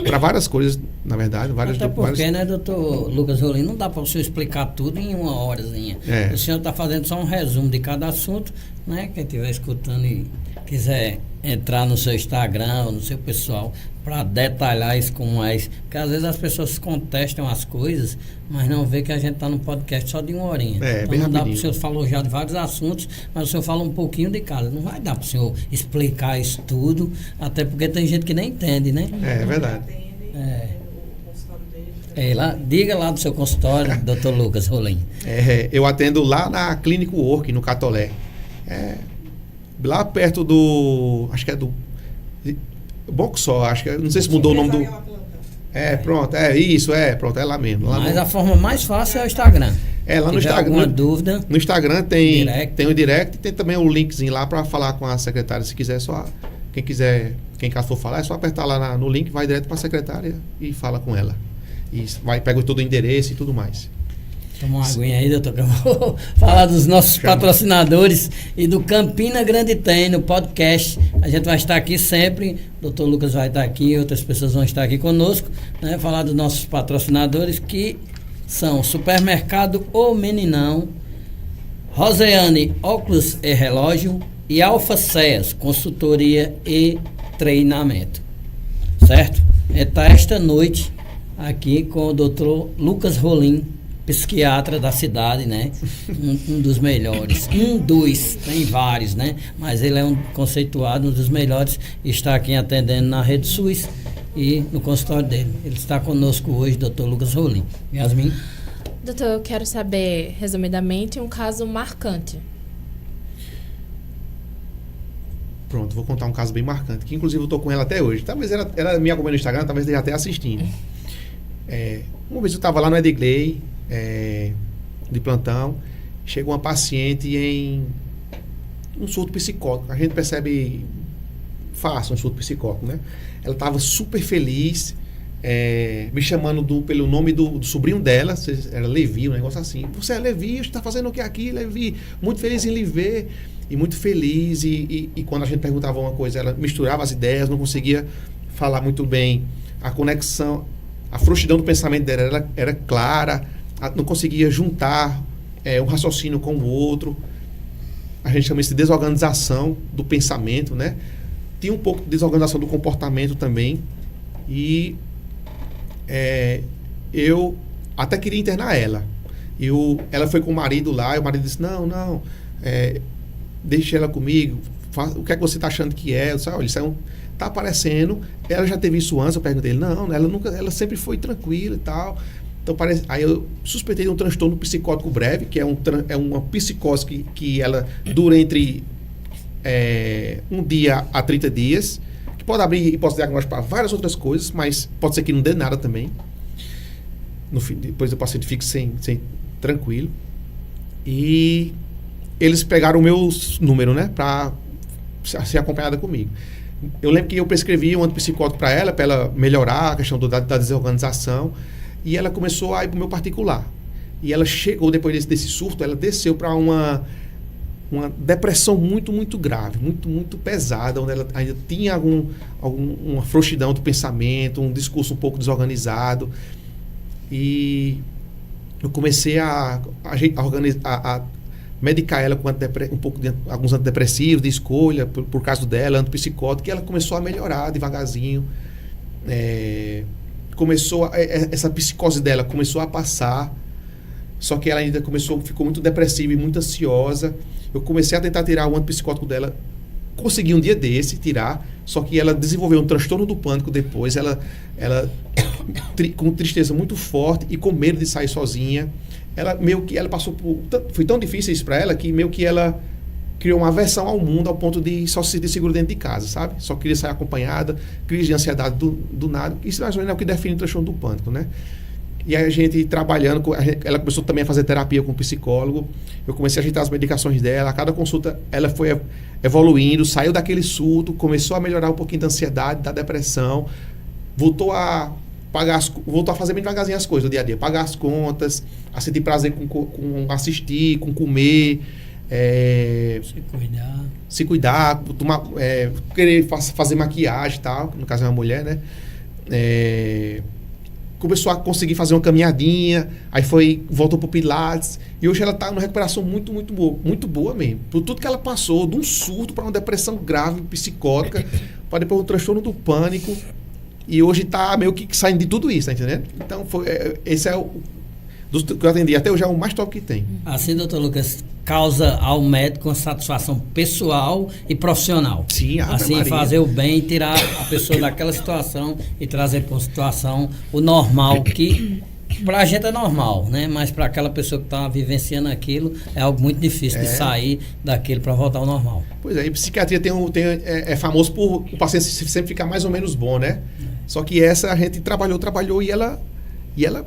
para várias coisas, na verdade. Até porque, né, doutor Lucas Rolim, não dá para o senhor explicar tudo em uma horazinha. O senhor está fazendo só um resumo de cada assunto, né? Quem estiver escutando e quiser entrar no seu Instagram ou no seu pessoal para detalhar isso com mais... Porque às vezes as pessoas contestam as coisas, mas não vê que a gente está num podcast só de uma horinha. Então não dá para o senhor falar já de vários assuntos, mas o senhor fala um pouquinho de cada. Não vai dar para o senhor explicar isso tudo, até porque tem gente que nem entende, né? É verdade. Diga lá do seu consultório, doutor Lucas Rolim. Eu atendo lá na Clínico Work, no Catolé. Lá perto do... Acho que é do... Boxó, acho que... Não sei se mudou o nome do... Pronto. Pronto, é lá mesmo. Lá Mas a forma mais fácil é o Instagram. Lá no Instagram. Alguma dúvida? No Instagram tem o direct e tem também o linkzinho lá para falar com a secretária. Se quiser, quem caso for falar, é só apertar lá no link, vai direto para a secretária e fala com ela. E pega todo o endereço e tudo mais. Toma uma aguinha aí, doutor, que eu vou falar dos nossos patrocinadores e do Campina Grande Tem no podcast. A gente vai estar aqui sempre, o doutor Lucas vai estar aqui, outras pessoas vão estar aqui conosco, né? Falar dos nossos patrocinadores, que são Supermercado O Meninão, Roseane Óculos e Relógio e Alfa CEAS, consultoria e treinamento. Certo? Está esta noite aqui com o doutor Lucas Rolim, psiquiatra da cidade, né? Um dos melhores. Tem vários, né? Mas ele é um conceituado, um dos melhores, e está aqui atendendo na Rede SUS e no consultório dele. Ele está conosco hoje, doutor Lucas Rolim. Yasmin? Doutor, eu quero saber, resumidamente, um caso marcante. Pronto, vou contar um caso bem marcante, que inclusive eu estou com ela até hoje. Talvez ela me acompanhe no Instagram, talvez esteja até assistindo. Uma vez eu estava lá no Edgley, de plantão, chegou uma paciente em um surto psicótico. A gente percebe fácil um surto psicótico, né? Ela estava super feliz, me chamando pelo nome do sobrinho dela, era Levi, um negócio assim. Você é Levi, está fazendo o que aqui, Levi? Muito feliz em lhe ver, e muito feliz, e quando a gente perguntava uma coisa, ela misturava as ideias, não conseguia falar muito bem. A conexão, a frouxidão do pensamento dela era clara, não conseguia juntar um raciocínio com o outro. A gente chama isso de desorganização do pensamento, né? Tinha um pouco de desorganização do comportamento também. E eu até queria internar ela. Ela foi com o marido lá, e o marido disse, não, deixa ela comigo, o que é que você está achando que é? Eu disse, olha, isso tá aparecendo. Ela já teve isso antes? Eu perguntei, não, ela sempre foi tranquila e tal. Então, aí eu suspeitei de um transtorno psicótico breve, que é uma psicose que ela dura entre 1 dia a 30 dias, que pode abrir e pode diagnosticar para várias outras coisas, mas pode ser que não dê nada também. Depois o paciente fique tranquilo. E eles pegaram o meu número, né, para ser acompanhada comigo. Eu lembro que eu prescrevi um antipsicótico para ela melhorar a questão da desorganização. E ela começou a ir para o meu particular. E ela chegou, depois desse surto, ela desceu para uma depressão muito, muito grave, muito, muito pesada, onde ela ainda tinha uma frouxidão do pensamento, um discurso um pouco desorganizado. E eu comecei a medicar ela com um pouco de alguns antidepressivos de escolha, por causa dela, antipsicótico, e ela começou a melhorar devagarzinho. Essa psicose dela começou a passar, só que ela ainda ficou muito depressiva e muito ansiosa. Eu comecei a tentar tirar o antipsicótico dela, consegui um dia desse tirar, só que ela desenvolveu um transtorno do pânico depois, ela com tristeza muito forte e com medo de sair sozinha. Ela passou por... Foi tão difícil isso para ela que meio que ela criou uma aversão ao mundo ao ponto de só se sentir seguro dentro de casa, sabe? Só queria sair acompanhada, crise de ansiedade do nada. Isso mais ou menos é o que define o transtorno do pânico, né? E aí a gente trabalhando, ela começou também a fazer terapia com o psicólogo, eu comecei a ajeitar as medicações dela, a cada consulta ela foi evoluindo, saiu daquele surto, começou a melhorar um pouquinho da ansiedade, da depressão, voltou a fazer bem devagarzinho as coisas do dia a dia, pagar as contas, a sentir prazer com assistir, com comer, se cuidar, querer fazer maquiagem e tal, no caso é uma mulher, né? Começou a conseguir fazer uma caminhadinha, aí voltou pro Pilates, e hoje ela está numa recuperação muito, muito boa mesmo. Por tudo que ela passou, de um surto para uma depressão grave, psicótica, para depois um transtorno do pânico, e hoje está meio que saindo de tudo isso, tá entendendo? Então, esse é dos que eu atendi até hoje é o mais top que tem. Assim, doutor Lucas, causa ao médico uma satisfação pessoal e profissional. Sim, assim, fazer o bem, tirar a pessoa daquela situação e trazer para uma situação o normal, que para a gente é normal, né? Mas para aquela pessoa que está vivenciando aquilo, é algo muito difícil de sair daquilo para voltar ao normal. Pois é, e psiquiatria é famoso por o paciente sempre ficar mais ou menos bom, né? Só que essa a gente trabalhou e ela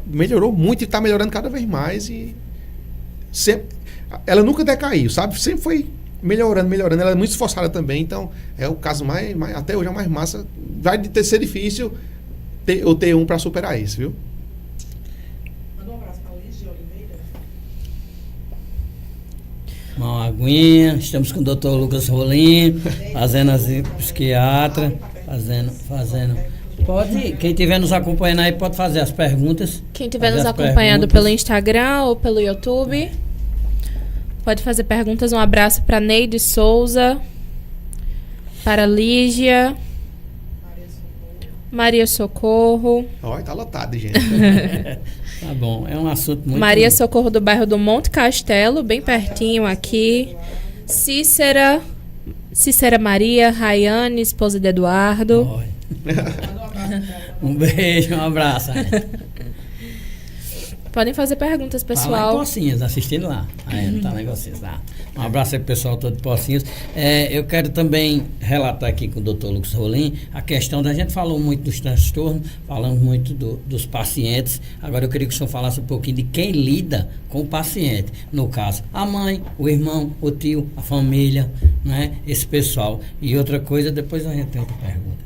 melhorou muito e está melhorando cada vez mais e sempre, ela nunca decaiu, sabe? Sempre foi melhorando. Ela é muito esforçada também, então é o caso mais até hoje é o mais massa. Vai ser difícil eu ter um para superar isso, viu? Manda um abraço para a Lígia Oliveira. Uma aguinha, estamos com o doutor Lucas Rolim, fazendo as psiquiatra, fazendo. Pode, quem estiver nos acompanhando aí pode fazer as perguntas. Quem estiver nos acompanhando pelo Instagram ou pelo YouTube, pode fazer perguntas. Um abraço para Neide Souza, para Lígia, Maria Socorro. Olha, tá lotado, gente. Tá bom, é um assunto muito... Maria Socorro do bairro do Monte Castelo, bem pertinho aqui. Cícera Maria, Rayane, esposa de Eduardo. Oi. Um beijo, um abraço. Podem fazer perguntas, pessoal. Lá em Pocinhos, assistindo lá. Não tá negociando lá. Um abraço aí pro pessoal todo de Pocinhos. Eu quero também relatar aqui com o doutor Lucas Rolim a questão da gente falou muito dos transtornos, falamos muito dos pacientes. Agora eu queria que o senhor falasse um pouquinho de quem lida com o paciente. No caso, a mãe, o irmão, o tio, a família, né? Esse pessoal. E outra coisa, depois a gente tem outra pergunta.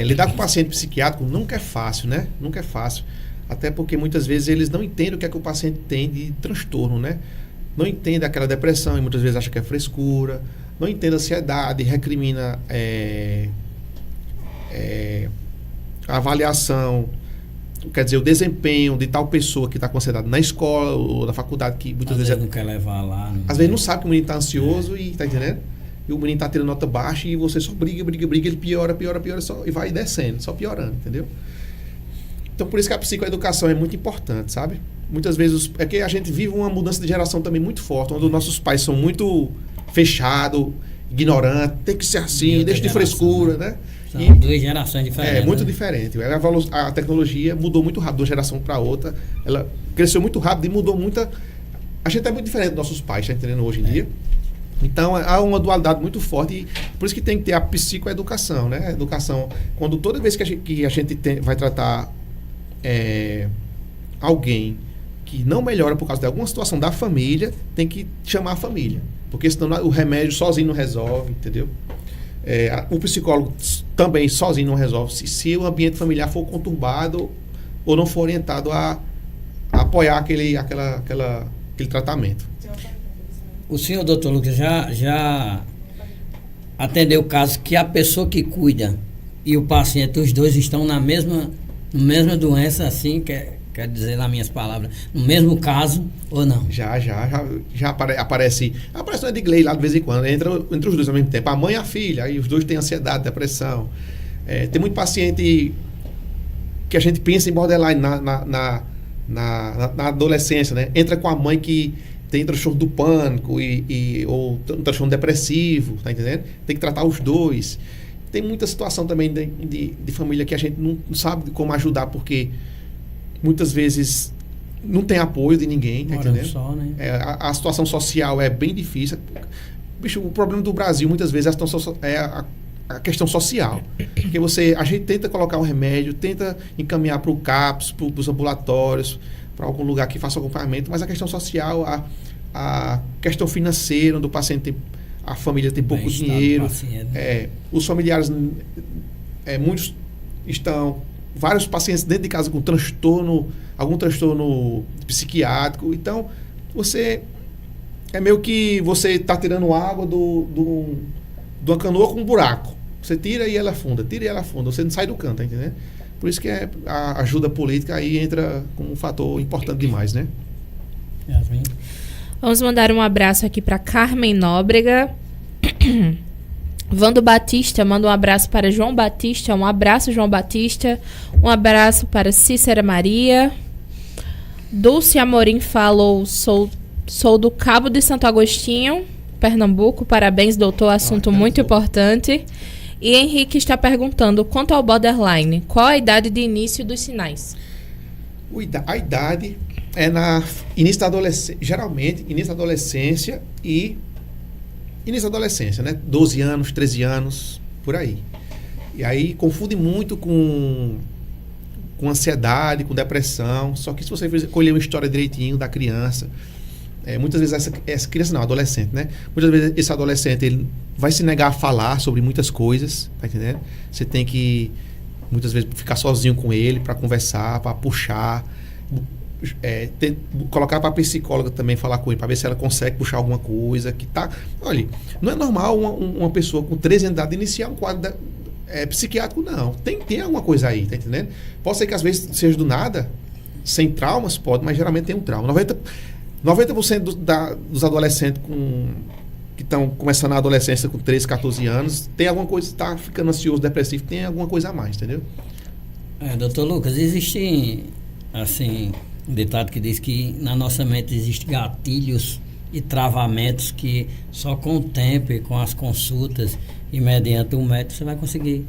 Lidar com o paciente psiquiátrico nunca é fácil, né? Nunca é fácil. Até porque muitas vezes eles não entendem o que é que o paciente tem de transtorno, né? Não entende aquela depressão e muitas vezes acha que é frescura, não entende a ansiedade, recrimina a avaliação, quer dizer, o desempenho de tal pessoa que está com ansiedade na escola ou na faculdade, que muitas vezes não quer levar lá. Às vezes não sabe que o menino está ansioso e está entendendo? E o menino está tendo nota baixa e você só briga, ele piora e vai descendo, só piorando, entendeu? Então, por isso que a psicoeducação é muito importante, sabe? Muitas vezes, é que a gente vive uma mudança de geração também muito forte, onde os nossos pais são muito fechados, ignorantes, tem que ser assim, deixa de frescura, né? São duas gerações diferentes. É muito diferente. A tecnologia mudou muito rápido de uma geração para outra, ela cresceu muito rápido e mudou muita... A gente é muito diferente dos nossos pais, tá entendendo, hoje em dia? Então, há uma dualidade muito forte e por isso que tem que ter a psicoeducação, né? A educação, quando toda vez que a gente vai tratar alguém que não melhora por causa de alguma situação da família, tem que chamar a família. Porque senão o remédio sozinho não resolve, entendeu? O psicólogo também sozinho não resolve. Se o ambiente familiar for conturbado ou não for orientado a apoiar aquele tratamento. O senhor, doutor Lucas, já atendeu o caso que a pessoa que cuida e o paciente, os dois estão na mesma doença, assim, quer dizer, nas minhas palavras, no mesmo caso ou não? Já aparece uma Edgley lá de vez em quando, entre os dois ao mesmo tempo, a mãe e a filha, aí os dois têm ansiedade, depressão. Tem muito paciente que a gente pensa em borderline na adolescência, né? Entra com a mãe que tem transtorno do pânico ou um transtorno depressivo, tá entendendo? Tem que tratar os dois. Tem muita situação também de família que a gente não sabe como ajudar, porque muitas vezes não tem apoio de ninguém, tá entendendo? Só, né? A situação social é bem difícil. Bicho, o problema do Brasil, muitas vezes, é a questão social. Porque a gente tenta colocar um remédio, tenta encaminhar para o CAPS, para os ambulatórios, para algum lugar que faça acompanhamento, mas a questão social, a questão financeira, onde o paciente a família tem pouco dinheiro, os familiares, muitos vários pacientes dentro de casa com algum transtorno psiquiátrico. Então, é meio que você está tirando água de uma canoa com um buraco. Você tira e ela afunda, você não sai do canto, tá entendendo? Por isso que a ajuda política aí entra como um fator importante demais, né? Yasmin. Vamos mandar um abraço aqui para Carmen Nóbrega. Vando Batista manda um abraço para João Batista. Um abraço, João Batista. Um abraço para Cícera Maria. Dulce Amorim falou: sou do Cabo de Santo Agostinho, Pernambuco. Parabéns, doutor. Assunto muito importante. E Henrique está perguntando: quanto ao borderline, qual a idade de início dos sinais? A idade é início da adolescência, geralmente início da adolescência né? 12 anos, 13 anos, por aí. E aí confunde muito com ansiedade, com depressão. Só que se você colher uma história direitinho da criança, muitas vezes essa criança não, adolescente, né? Muitas vezes esse adolescente ele vai se negar a falar sobre muitas coisas, tá entendendo? Você tem que muitas vezes ficar sozinho com ele para conversar, para puxar, colocar para a psicóloga também falar com ele, para ver se ela consegue puxar alguma coisa que tá. Olha, não é normal uma pessoa com 13 anos de idade iniciar um quadro psiquiátrico, não. Tem alguma coisa aí, tá entendendo? Pode ser que às vezes seja do nada, sem traumas, pode, mas geralmente tem um trauma. 90% dos adolescentes que estão começando a adolescência com 13, 14 anos, tem alguma coisa, está ficando ansioso, depressivo, tem alguma coisa a mais, entendeu? Doutor Lucas, existe, assim, um ditado que diz que na nossa mente existem gatilhos e travamentos que só com o tempo e com as consultas e mediante o médico você vai conseguir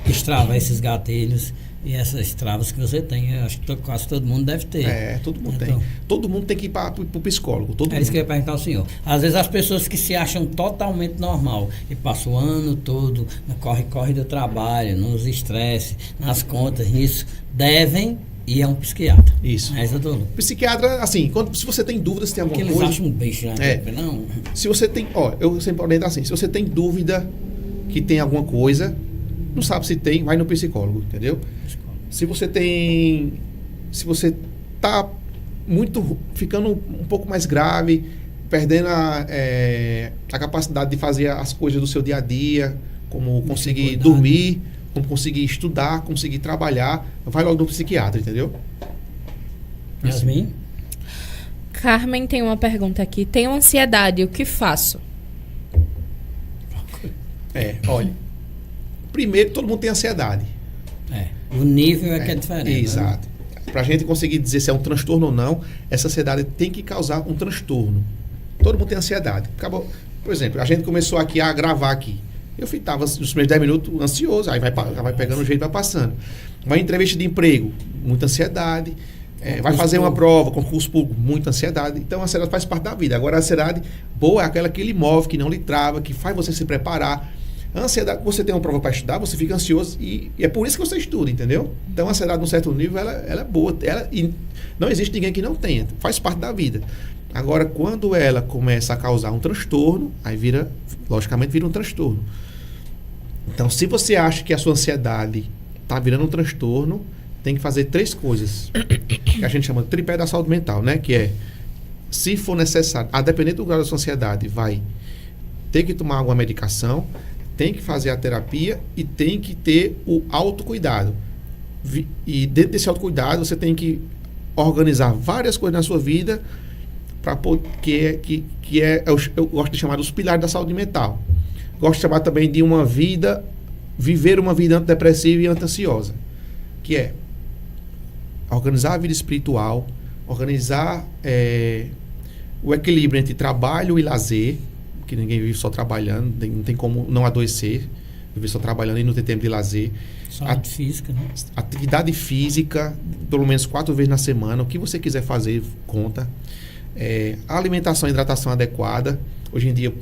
destravar esses gatilhos e essas travas que você tem. Eu acho que quase todo mundo deve ter. Todo mundo tem. Todo mundo tem que ir para o psicólogo. Isso que eu ia perguntar ao senhor. Às vezes as pessoas que se acham totalmente normal e passam o ano todo no corre-corre do trabalho, nos estresses, nas contas, nisso, devem ir a um psiquiatra. Isso. Psiquiatra, assim, se você tem dúvidas, tem alguma coisa... Porque eles acham um bicho, né? Não. Se você tem... eu sempre oriento assim, se você tem dúvida que tem alguma coisa, não sabe se tem, vai no psicólogo, entendeu? Se você tá ficando um pouco mais grave, perdendo a capacidade de fazer as coisas do seu dia a dia, como conseguir dormir, como conseguir estudar, conseguir trabalhar, vai logo no psiquiatra, entendeu? Yasmin? Carmen tem uma pergunta aqui. Tenho ansiedade, o que faço? Olha, primeiro, todo mundo tem ansiedade. O nível que é diferente. Exato. Né? Para a gente conseguir dizer se é um transtorno ou não, essa ansiedade tem que causar um transtorno. Todo mundo tem ansiedade. Por exemplo, a gente começou aqui a gravar aqui. Eu estava nos primeiros 10 minutos ansioso, aí vai pegando o jeito e vai passando. Vai em entrevista de emprego, muita ansiedade. Vai fazer uma prova, concurso público, muita ansiedade. Então a ansiedade faz parte da vida. Agora a ansiedade boa é aquela que lhe move, que não lhe trava, que faz você se preparar. A ansiedade, você tem uma prova para estudar, você fica ansioso e é por isso que você estuda, entendeu? Então a ansiedade, num certo nível, ela é boa. E não existe ninguém que não tenha, faz parte da vida. Agora, quando ela começa a causar um transtorno, aí logicamente vira um transtorno. Então, se você acha que a sua ansiedade está virando um transtorno, tem que fazer 3 coisas, que a gente chama de tripé da saúde mental, né? Que é, se for necessário, a depender do grau da sua ansiedade, vai ter que tomar alguma medicação, tem que fazer a terapia e tem que ter o autocuidado. E dentro desse autocuidado, você tem que organizar várias coisas na sua vida, eu gosto de chamar os pilares da saúde mental. Gosto de chamar também de viver uma vida antidepressiva e anti-ansiosa, que é organizar a vida espiritual, organizar o equilíbrio entre trabalho e lazer, que ninguém vive só trabalhando, não tem como não adoecer, viver só trabalhando e não ter tempo de lazer. Saúde física, né? Atividade física, pelo menos 4 vezes na semana, o que você quiser fazer, conta. Alimentação e hidratação adequada. Hoje em dia,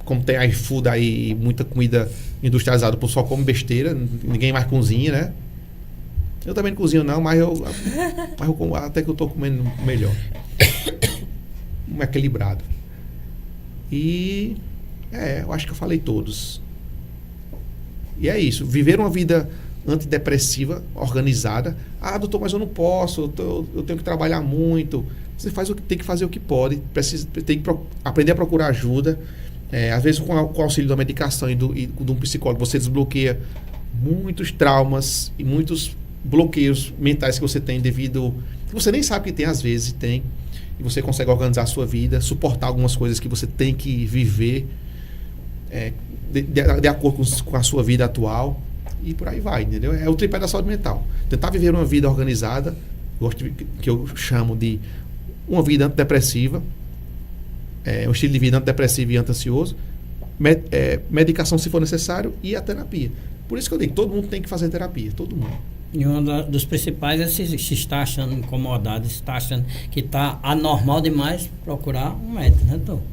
como tem iFood aí, muita comida industrializada, o pessoal come besteira, ninguém mais cozinha, né? Eu também não cozinho não, mas eu como, até que eu estou comendo melhor. Equilibrado. E eu acho que eu falei todos. E é isso. Viver uma vida antidepressiva, organizada. Ah, doutor, mas eu não posso, eu tenho que trabalhar muito. Você tem que fazer o que pode. Tem que aprender a procurar ajuda. Às vezes, com o auxílio da medicação e de um psicólogo, você desbloqueia muitos traumas e muitos bloqueios mentais que você tem devido... que você nem sabe que tem, às vezes, tem. E você consegue organizar a sua vida, suportar algumas coisas que você tem que viver de acordo com a sua vida atual. E por aí vai, entendeu? É o tripé da saúde mental. Tentar viver uma vida organizada, que eu chamo de uma vida antidepressiva, um estilo de vida antidepressivo e anti-ansioso, medicação se for necessário e a terapia. Por isso que eu digo, todo mundo tem que fazer terapia, todo mundo. E um dos principais é se está achando incomodado, se está achando que está anormal demais, procurar um médico, né, doutor?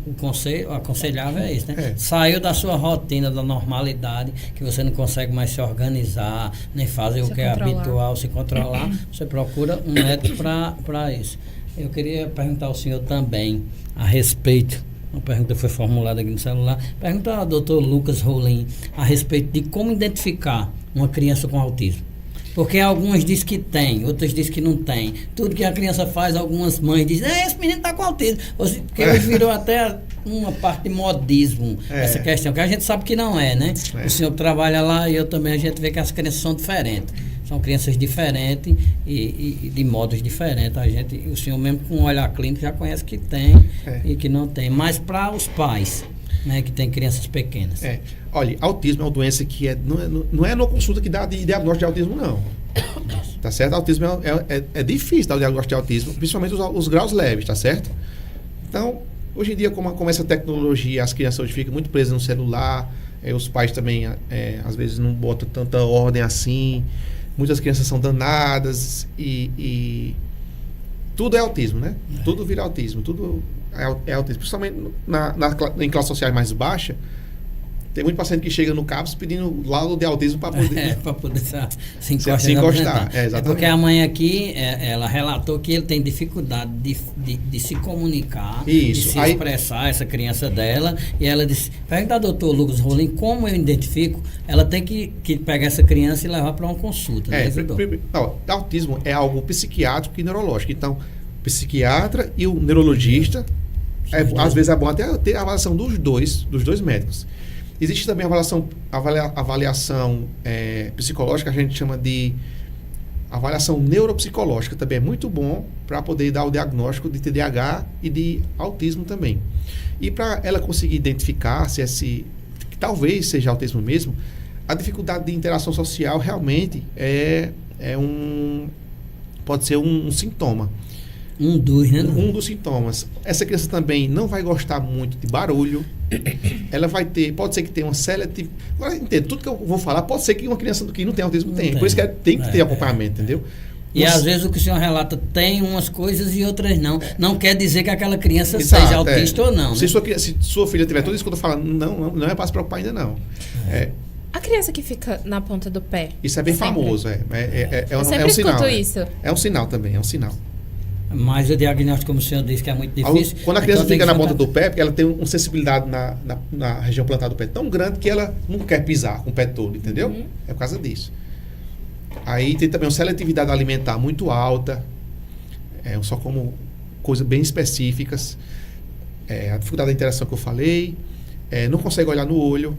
O conselho aconselhável é isso, né? Saiu da sua rotina, da normalidade, que você não consegue mais se organizar, nem fazer o que é habitual, se controlar, você procura um médico para isso. Eu queria perguntar ao senhor também a respeito, uma pergunta foi formulada aqui no celular, pergunta ao doutor Lucas Rolim a respeito de como identificar uma criança com autismo. Porque algumas dizem que tem, outras dizem que não tem. Tudo que a criança faz, algumas mães dizem, esse menino está com autismo. Porque hoje virou até uma parte de modismo, essa questão, que a gente sabe que não é, né? O senhor trabalha lá e eu também, a gente vê que as crianças são diferentes. São crianças diferentes e de modos diferentes. O senhor mesmo com um olhar clínico já conhece que tem e que não tem. Mas para os pais, né, que tem crianças pequenas. Olha, autismo é uma doença que não é na consulta que dá diagnóstico de autismo, não. Tá certo? Autismo é difícil dar o diagnóstico de autismo, principalmente os graus leves, tá certo? Então, hoje em dia, como essa tecnologia, as crianças hoje ficam muito presas no celular, os pais também, às vezes, não botam tanta ordem assim, muitas crianças são danadas e tudo é autismo, né? Tudo vira autismo, tudo é autismo. Principalmente em classes sociais mais baixas, tem muito paciente que chega no CAPS pedindo laudo de autismo para poder... para poder se encostar. Exatamente. Porque a mãe aqui, ela relatou que ele tem dificuldade de se comunicar, de se expressar, essa criança dela, e ela disse, pergunta ao doutor Lucas Rolim, como eu identifico, ela tem que pegar essa criança e levar para uma consulta. Autismo é algo psiquiátrico e neurológico. Então, o psiquiatra e o neurologista, às vezes é bom até ter a avaliação dos dois médicos. Existe também a avaliação psicológica, que a gente chama de avaliação neuropsicológica, também é muito bom para poder dar o diagnóstico de TDAH e de autismo também. E para ela conseguir identificar que talvez seja autismo mesmo, a dificuldade de interação social realmente pode ser um sintoma. Um dos sintomas. Essa criança também não vai gostar muito de barulho. Ela pode ser que tenha uma seletividade. Agora, entendo, tudo que eu vou falar, pode ser que uma criança que não tem autismo tenha. Por isso que tem que ter acompanhamento, entendeu? E às vezes o que o senhor relata tem umas coisas e outras não. Não quer dizer que aquela criança seja autista ou não. Se sua filha tiver tudo isso que eu estou falando, não é para se preocupar ainda, não. A criança que fica na ponta do pé. Isso é bem famoso, Eu sempre escuto isso. É um sinal também, é um sinal. Mas o diagnóstico, como o senhor disse, que é muito difícil. Quando a criança fica na ponta do pé, porque ela tem uma sensibilidade na região plantar do pé tão grande que ela não quer pisar com o pé todo, entendeu? É por causa disso. Aí tem também uma seletividade alimentar muito alta, só como coisas bem específicas. A dificuldade da interação que eu falei, não consegue olhar no olho,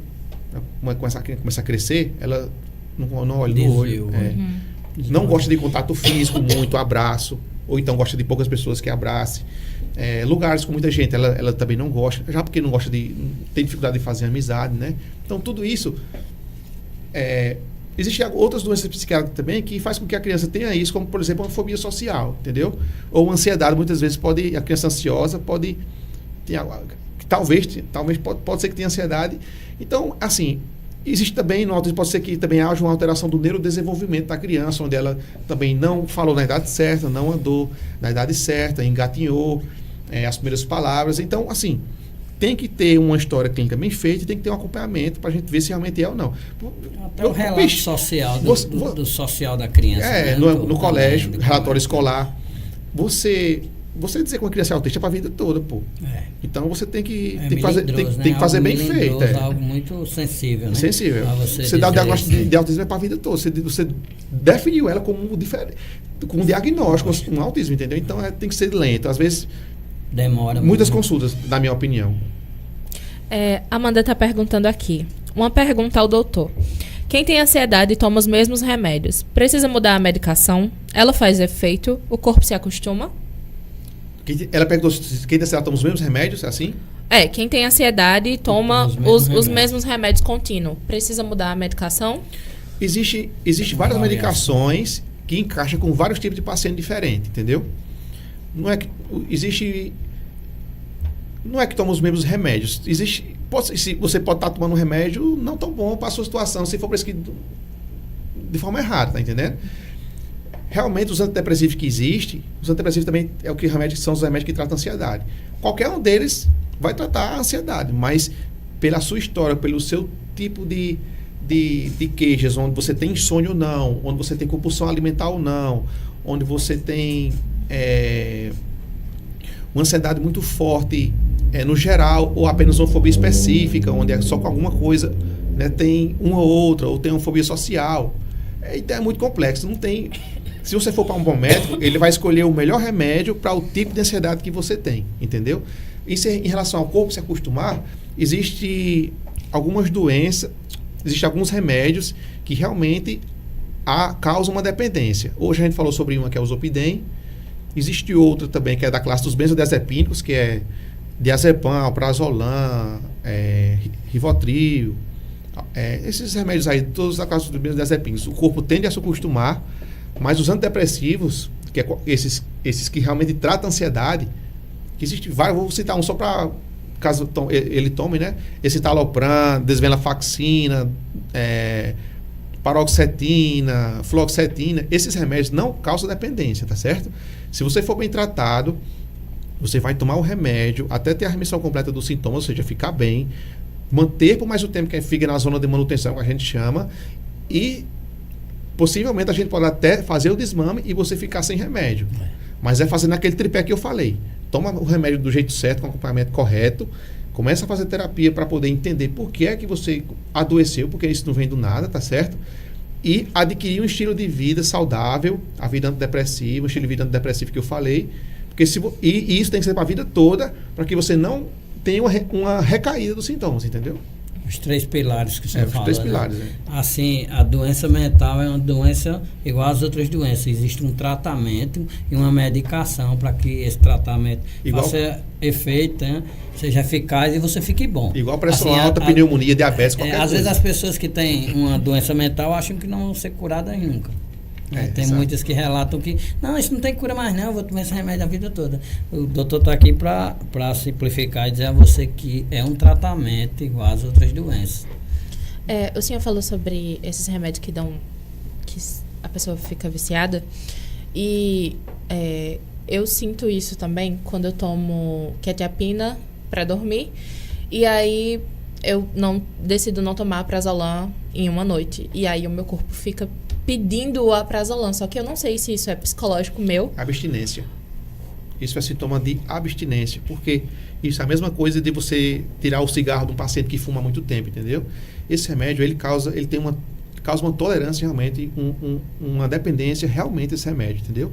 começa a crescer, ela não olha no olho. Não gosta de contato físico, muito abraço. Ou então gosta de poucas pessoas que abracem. Lugares com muita gente, ela também não gosta, já porque não gosta tem dificuldade de fazer amizade, né? Então, tudo isso Existem outras doenças psiquiátricas também que faz com que a criança tenha isso, como, por exemplo, uma fobia social, entendeu? Ou uma ansiedade, muitas vezes a criança ansiosa pode ter, talvez pode ser que tenha ansiedade. Então, assim, existe também, no autismo pode ser que também haja uma alteração do neurodesenvolvimento da criança, onde ela também não falou na idade certa, não andou na idade certa, engatinhou as primeiras palavras. Então, assim, tem que ter uma história clínica bem feita e tem que ter um acompanhamento para a gente ver se realmente é ou não. Até o relato social, do social da criança. Né? No colégio, relatório escolar. Você dizer que uma criança é autista é para a vida toda, pô. Então você tem que fazer bem feito. É algo muito sensível, né? Sensível. Você dá o diagnóstico de autismo é para a vida toda. Você definiu ela como um diagnóstico, um autismo, entendeu? Então tem que ser lento. Às vezes demora muitas muito. consultas, na minha opinião. Amanda está perguntando aqui. Uma pergunta ao doutor. Quem tem ansiedade e toma os mesmos remédios, precisa mudar a medicação? Ela faz efeito? O corpo se acostuma? Ela perguntou se quem tem ansiedade toma os mesmos remédios, assim? Quem tem ansiedade e toma os mesmos remédios contínuos. Precisa mudar a medicação? Existe várias medicações que encaixam com vários tipos de paciente diferentes, entendeu? Não é que toma os mesmos remédios. Você pode estar tomando um remédio não tão bom para a sua situação, se for prescrito de forma errada, tá entendendo? Realmente, os antidepressivos que existem, os antidepressivos também são os remédios que tratam a ansiedade. Qualquer um deles vai tratar a ansiedade, mas pela sua história, pelo seu tipo de queixas, onde você tem insônia ou não, onde você tem compulsão alimentar ou não, onde você tem uma ansiedade muito forte no geral, ou apenas uma fobia específica, onde é só com alguma coisa, né, tem uma ou outra, ou tem uma fobia social. Então é muito complexo. Não tem. Se você for para um bom médico, ele vai escolher o melhor remédio para o tipo de ansiedade que você tem, entendeu? Isso em relação ao corpo se acostumar, existe algumas doenças, existem alguns remédios que realmente causam uma dependência. Hoje a gente falou sobre uma que é o Zopidem. Existe outra também que é da classe dos benzodiazepínicos, que é diazepam, alprazolam, Rivotril. Esses remédios aí, todos da classe dos benzodiazepínicos, o corpo tende a se acostumar, mas os antidepressivos, que é esses que realmente tratam a ansiedade, que existe vários, vou citar um só para caso ele tome, né? Esse Talopram, desvenlafaxina, paroxetina, fluoxetina, esses remédios não causam dependência, tá certo? Se você for bem tratado, você vai tomar o remédio até ter a remissão completa dos sintomas, ou seja, ficar bem, manter por mais um tempo que fica na zona de manutenção, que a gente chama, e possivelmente a gente pode até fazer o desmame e você ficar sem remédio. Mas é fazendo aquele tripé que eu falei. Toma o remédio do jeito certo, com o acompanhamento correto, começa a fazer terapia para poder entender por que é que você adoeceu, porque isso não vem do nada, tá certo? E adquirir um estilo de vida saudável, a vida antidepressiva, o estilo de vida antidepressivo que eu falei, porque e isso tem que ser para a vida toda, para que você não tenha uma recaída dos sintomas, entendeu? Os 3 pilares que você fala. Os 3 pilares, né? Assim, a doença mental é uma doença igual às outras doenças. Existe um tratamento e uma medicação para que esse tratamento faça efeito, né? Seja eficaz e você fique bom. Igual pressão alta, pneumonia, diabetes, qualquer coisa. Às vezes as pessoas que têm uma doença mental acham que não vão ser curadas nunca. Tem muitas que relatam que não, isso não tem cura mais não, eu vou tomar esse remédio a vida toda. O doutor está aqui para simplificar e dizer a você que é um tratamento igual às outras doenças. O senhor falou sobre esses remédios que a pessoa fica viciada e eu sinto isso também quando eu tomo quetiapina para dormir e aí eu decido não tomar prazolam em uma noite e aí o meu corpo fica pedindo o prazolam, só que eu não sei se isso é psicológico meu. Abstinência. Isso é sintoma de abstinência, porque isso é a mesma coisa de você tirar o cigarro de um paciente que fuma há muito tempo, entendeu? Esse remédio, ele causa uma tolerância realmente, uma dependência realmente desse remédio, entendeu?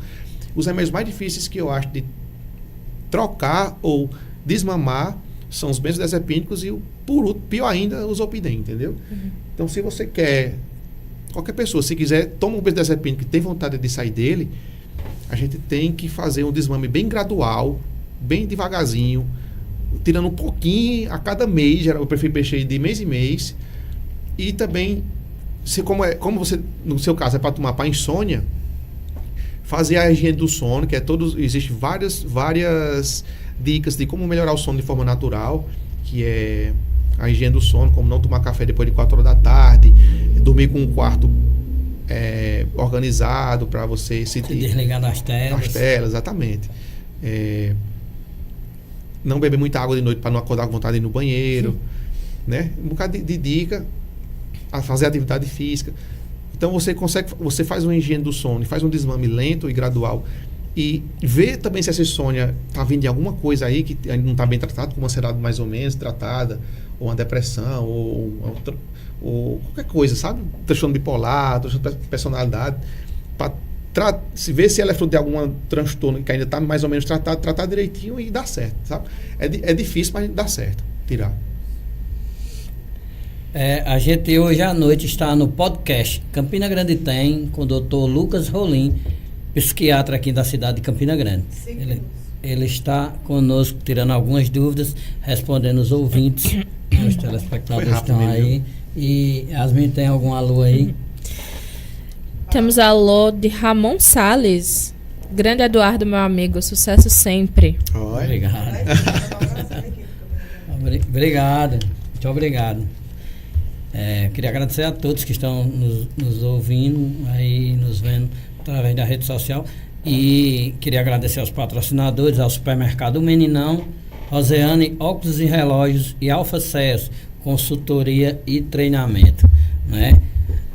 Os remédios mais difíceis que eu acho de trocar ou desmamar são os benzodiazepínicos e, pior ainda, o Zopidem, entendeu? Uhum. Então, se você quer... Qualquer pessoa, se quiser, toma um benzodiazepínico e tem vontade de sair dele, a gente tem que fazer um desmame bem gradual, bem devagarzinho, tirando um pouquinho a cada mês, eu prefiro peixe de mês em mês, e também como você, no seu caso, é para tomar para insônia, fazer a higiene do sono, que existem várias dicas de como melhorar o sono de forma natural, que é a higiene do sono, como não tomar café depois de 4 horas da tarde, dormir com um quarto organizado para você se desligar das telas. Das telas, exatamente. Não beber muita água de noite para não acordar com vontade de ir no banheiro, né? Um bocado de dica, a fazer atividade física. Então você faz uma higiene do sono, faz um desmame lento e gradual e vê também se essa insônia está vindo de alguma coisa aí que não está bem tratada, como uma ansiedade mais ou menos tratada, ou uma depressão, ou qualquer coisa, sabe? Transtorno bipolar, transtorno de personalidade, para se ver se ela é fruto de algum transtorno que ainda está mais ou menos tratado, tratar direitinho e dar certo, sabe? É difícil, mas dá certo tirar. A gente hoje à noite está no podcast Campina Grande Tem, com o Dr. Lucas Rolim, psiquiatra aqui da cidade de Campina Grande. Ele está conosco tirando algumas dúvidas, respondendo os ouvintes, os telespectadores estão aí. E Yasmin, tem algum alô aí? Temos alô de Ramon Salles. Grande Eduardo, meu amigo, sucesso sempre. Oi. Obrigado. Obrigado, muito obrigado. Queria agradecer a todos que estão nos ouvindo, aí nos vendo através da rede social, e queria agradecer aos patrocinadores, ao Supermercado Meninão, Roseane Óculos e Relógios e Alfa CES, consultoria e treinamento, né?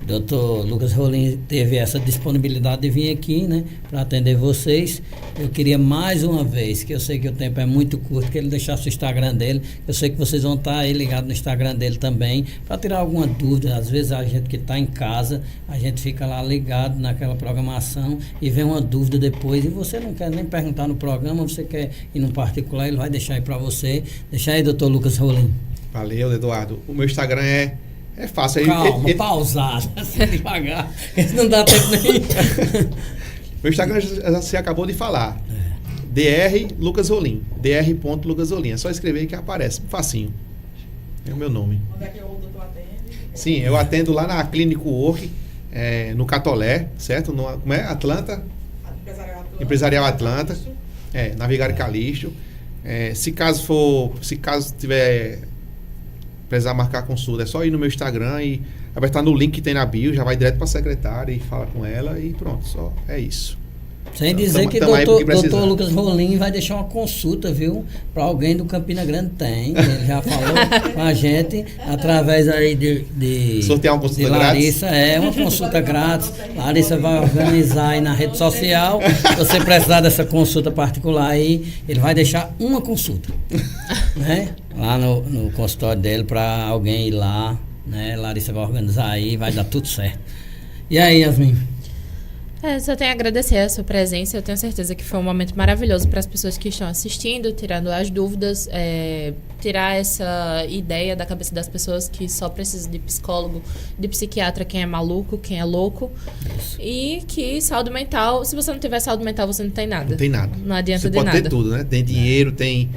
Dr. Lucas Rolim teve essa disponibilidade de vir aqui, né, para atender vocês. Eu queria mais uma vez, que eu sei que o tempo é muito curto, que ele deixasse o Instagram dele. Eu sei que vocês vão estar aí ligados no Instagram dele também, para tirar alguma dúvida. Às vezes a gente que está em casa, a gente fica lá ligado naquela programação e vem uma dúvida depois, e você não quer nem perguntar no programa, você quer ir no particular, ele vai deixar aí para você. Deixa aí, Dr. Lucas Rolim. Valeu, Eduardo. O meu Instagram é fácil. Calma, pausado, assim, devagar. Não dá tempo nem. Meu Instagram você acabou de falar. Dr. Lucas Rolim. Dr. Rolim. É só escrever que aparece. Facinho. É o meu nome. Onde é que o doutor atende? Sim, eu atendo lá na Clínico Work, no Catolé, certo? Como é? Atlanta? Empresarial Atlanta. Na Vigário Calixto. Se caso tiver precisar marcar consulta, é só ir no meu Instagram e apertar no link que tem na bio, já vai direto para a secretária e fala com ela e pronto, só é isso. Sem dizer que doutor Lucas Rolim vai deixar uma consulta, viu, para alguém do Campina Grande Tem. Ele já falou com a gente através aí de sortear uma consulta Larissa, grátis. Uma consulta grátis. Larissa vai organizar aí na rede social. Se você precisar dessa consulta particular aí, ele vai deixar uma consulta, né? Lá no consultório dele para alguém ir lá, né? Larissa vai organizar aí, vai dar tudo certo. E aí, Yasmin? Só tenho a agradecer a sua presença. Eu tenho certeza que foi um momento maravilhoso para as pessoas que estão assistindo, tirando as dúvidas, tirar essa ideia da cabeça das pessoas que só precisa de psicólogo, de psiquiatra, quem é maluco, quem é louco. Isso. E que saúde mental, se você não tiver saúde mental, você não tem nada. Não tem nada. Não adianta de nada. Você pode ter tudo, né? Tem dinheiro, tem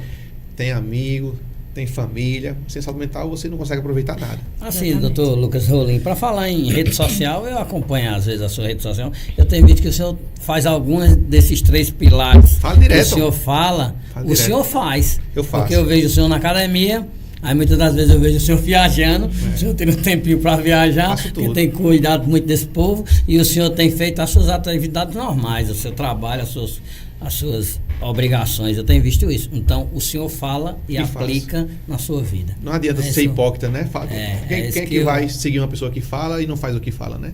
amigo, tem família. Sem saúde mental você não consegue aproveitar nada. Assim, doutor Lucas Rolim, para falar em rede social, eu acompanho às vezes a sua rede social. Eu tenho visto que o senhor faz alguns desses 3 pilares. Fala direto. Que o senhor fala, o senhor faz. Eu faço. Porque eu vejo o senhor na academia, aí muitas das vezes eu vejo o senhor viajando, o senhor tem um tempinho para viajar, porque tem cuidado muito desse povo, e o senhor tem feito as suas atividades normais, o seu trabalho, as suas obrigações. Eu tenho visto isso. Então, o senhor fala e aplica na sua vida. Não adianta ser hipócrita, né? Quem que vai seguir uma pessoa que fala e não faz o que fala, né?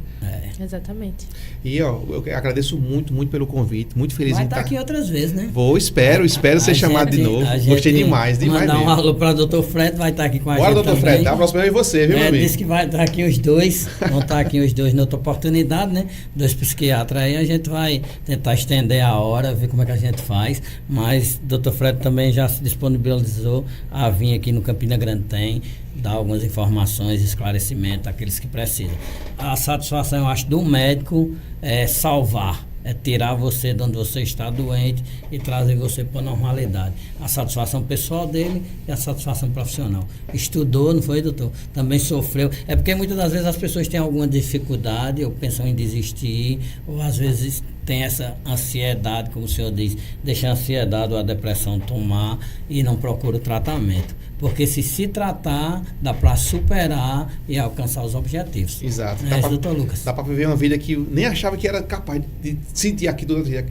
Exatamente. E, eu agradeço muito, muito pelo convite. Muito feliz vai em estar aqui outras vezes, né? Espero ser chamado de novo. Gostei demais mandar mesmo. um alô para o Dr. Fred, vai estar aqui com a gente. Bora, Dr. Fred, a próxima é você, viu, meu amigo? Disse que vai estar aqui os dois, vão estar aqui os dois noutra oportunidade, né? 2 psiquiatras aí, a gente vai tentar estender a hora, ver como é que a gente faz, mas Dr. Fred também já se disponibilizou a vir aqui no Campina Grande Tem, dar algumas informações, esclarecimento àqueles que precisam. A satisfação, eu acho, do médico é salvar, é tirar você de onde você está doente e trazer você para a normalidade. A satisfação pessoal dele e a satisfação profissional. Estudou, não foi, doutor? Também sofreu. É porque muitas das vezes as pessoas têm alguma dificuldade ou pensam em desistir, ou às vezes tem essa ansiedade, como o senhor diz, deixa a ansiedade ou a depressão tomar e não procura o tratamento. Porque se tratar, dá para superar e alcançar os objetivos. Exato. Doutor Lucas. Dá para viver uma vida que eu nem achava que era capaz de sentir aqui durante o dia.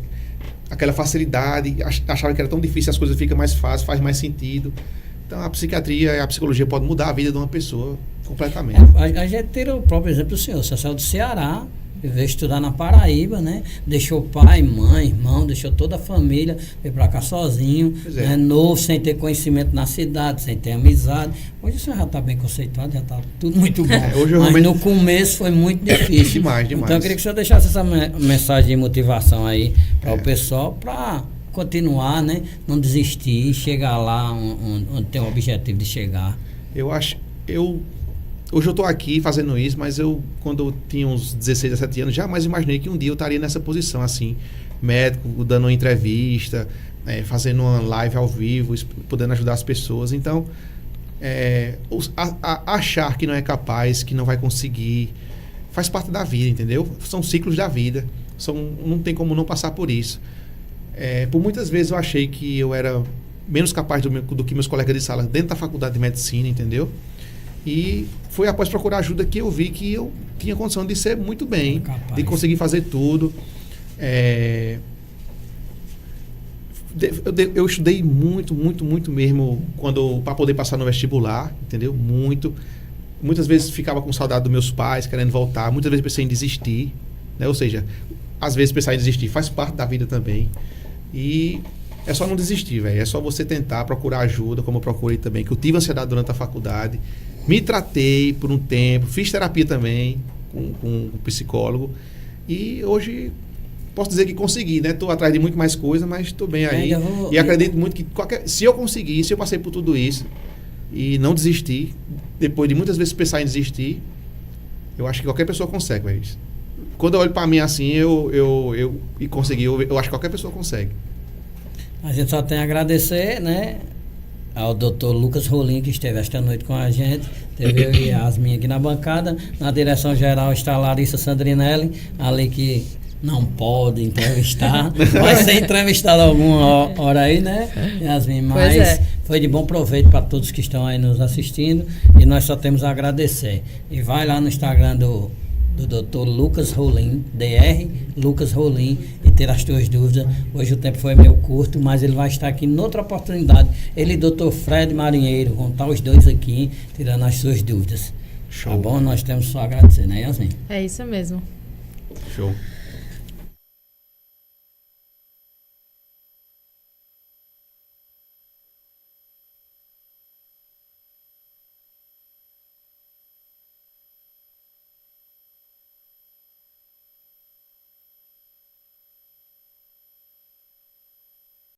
Aquela facilidade, achava que era tão difícil, as coisas ficam mais fáceis, faz mais sentido. Então a psiquiatria e a psicologia pode mudar a vida de uma pessoa completamente. A gente tira o próprio exemplo do senhor. Você saiu do Ceará, veio estudar na Paraíba, né? Deixou pai, mãe, irmão, deixou toda a família, veio pra cá sozinho, né? Novo, sem ter conhecimento na cidade, sem ter amizade. Hoje o senhor já está bem conceituado, já está tudo muito bom. Hoje mas no começo foi muito difícil. Demais. Então eu queria que o senhor deixasse essa mensagem de motivação aí para o pessoal, para continuar, né? Não desistir, chegar lá onde tem o objetivo de chegar. Hoje eu estou aqui fazendo isso, mas quando eu tinha uns 16, 17 anos, jamais imaginei que um dia eu estaria nessa posição, assim, médico, dando uma entrevista, fazendo uma live ao vivo, podendo ajudar as pessoas. Então, achar que não é capaz, que não vai conseguir, faz parte da vida, entendeu? São ciclos da vida, não tem como não passar por isso. Por muitas vezes eu achei que eu era menos capaz do que meus colegas de sala dentro da faculdade de medicina, entendeu? E foi após procurar ajuda que eu vi que eu tinha condição de ser muito bem, capaz, de conseguir fazer tudo. Eu estudei muito mesmo para poder passar no vestibular, entendeu? Muitas vezes ficava com saudade dos meus pais, querendo voltar. Muitas vezes pensei em desistir, né? Ou seja, às vezes pensar em desistir faz parte da vida também. E é só não desistir, velho. É só você tentar procurar ajuda, como eu procurei também, que eu tive ansiedade durante a faculdade. Me tratei por um tempo, fiz terapia também com um psicólogo. E hoje posso dizer que consegui, né? Estou atrás de muito mais coisa, mas estou bem aí. E acredito muito que se eu conseguir, se eu passei por tudo isso e não desistir, depois de muitas vezes pensar em desistir, eu acho que qualquer pessoa consegue, velho. Quando eu olho para mim assim, eu consegui, eu acho que qualquer pessoa consegue. A gente só tem a agradecer, né, ao Dr. Lucas Rolim, que esteve esta noite com a gente. Teve eu e Yasmin aqui na bancada. Na direção geral está a Larissa Sandrinelli, ali que não pode entrevistar. Vai ser entrevistado alguma hora aí, né, Yasmin? Mas foi de bom proveito para todos que estão aí nos assistindo. E nós só temos a agradecer. E vai lá no Instagram do Dr. Lucas Rolim, DR Lucas Rolim, e ter as tuas dúvidas. Hoje o tempo foi meio curto, mas ele vai estar aqui noutra oportunidade. Ele e Dr. Fred Marinheiro vão estar os dois aqui, tirando as suas dúvidas. Show. Tá bom? Nós temos só a agradecer, né, Yasmin? É isso mesmo. Show.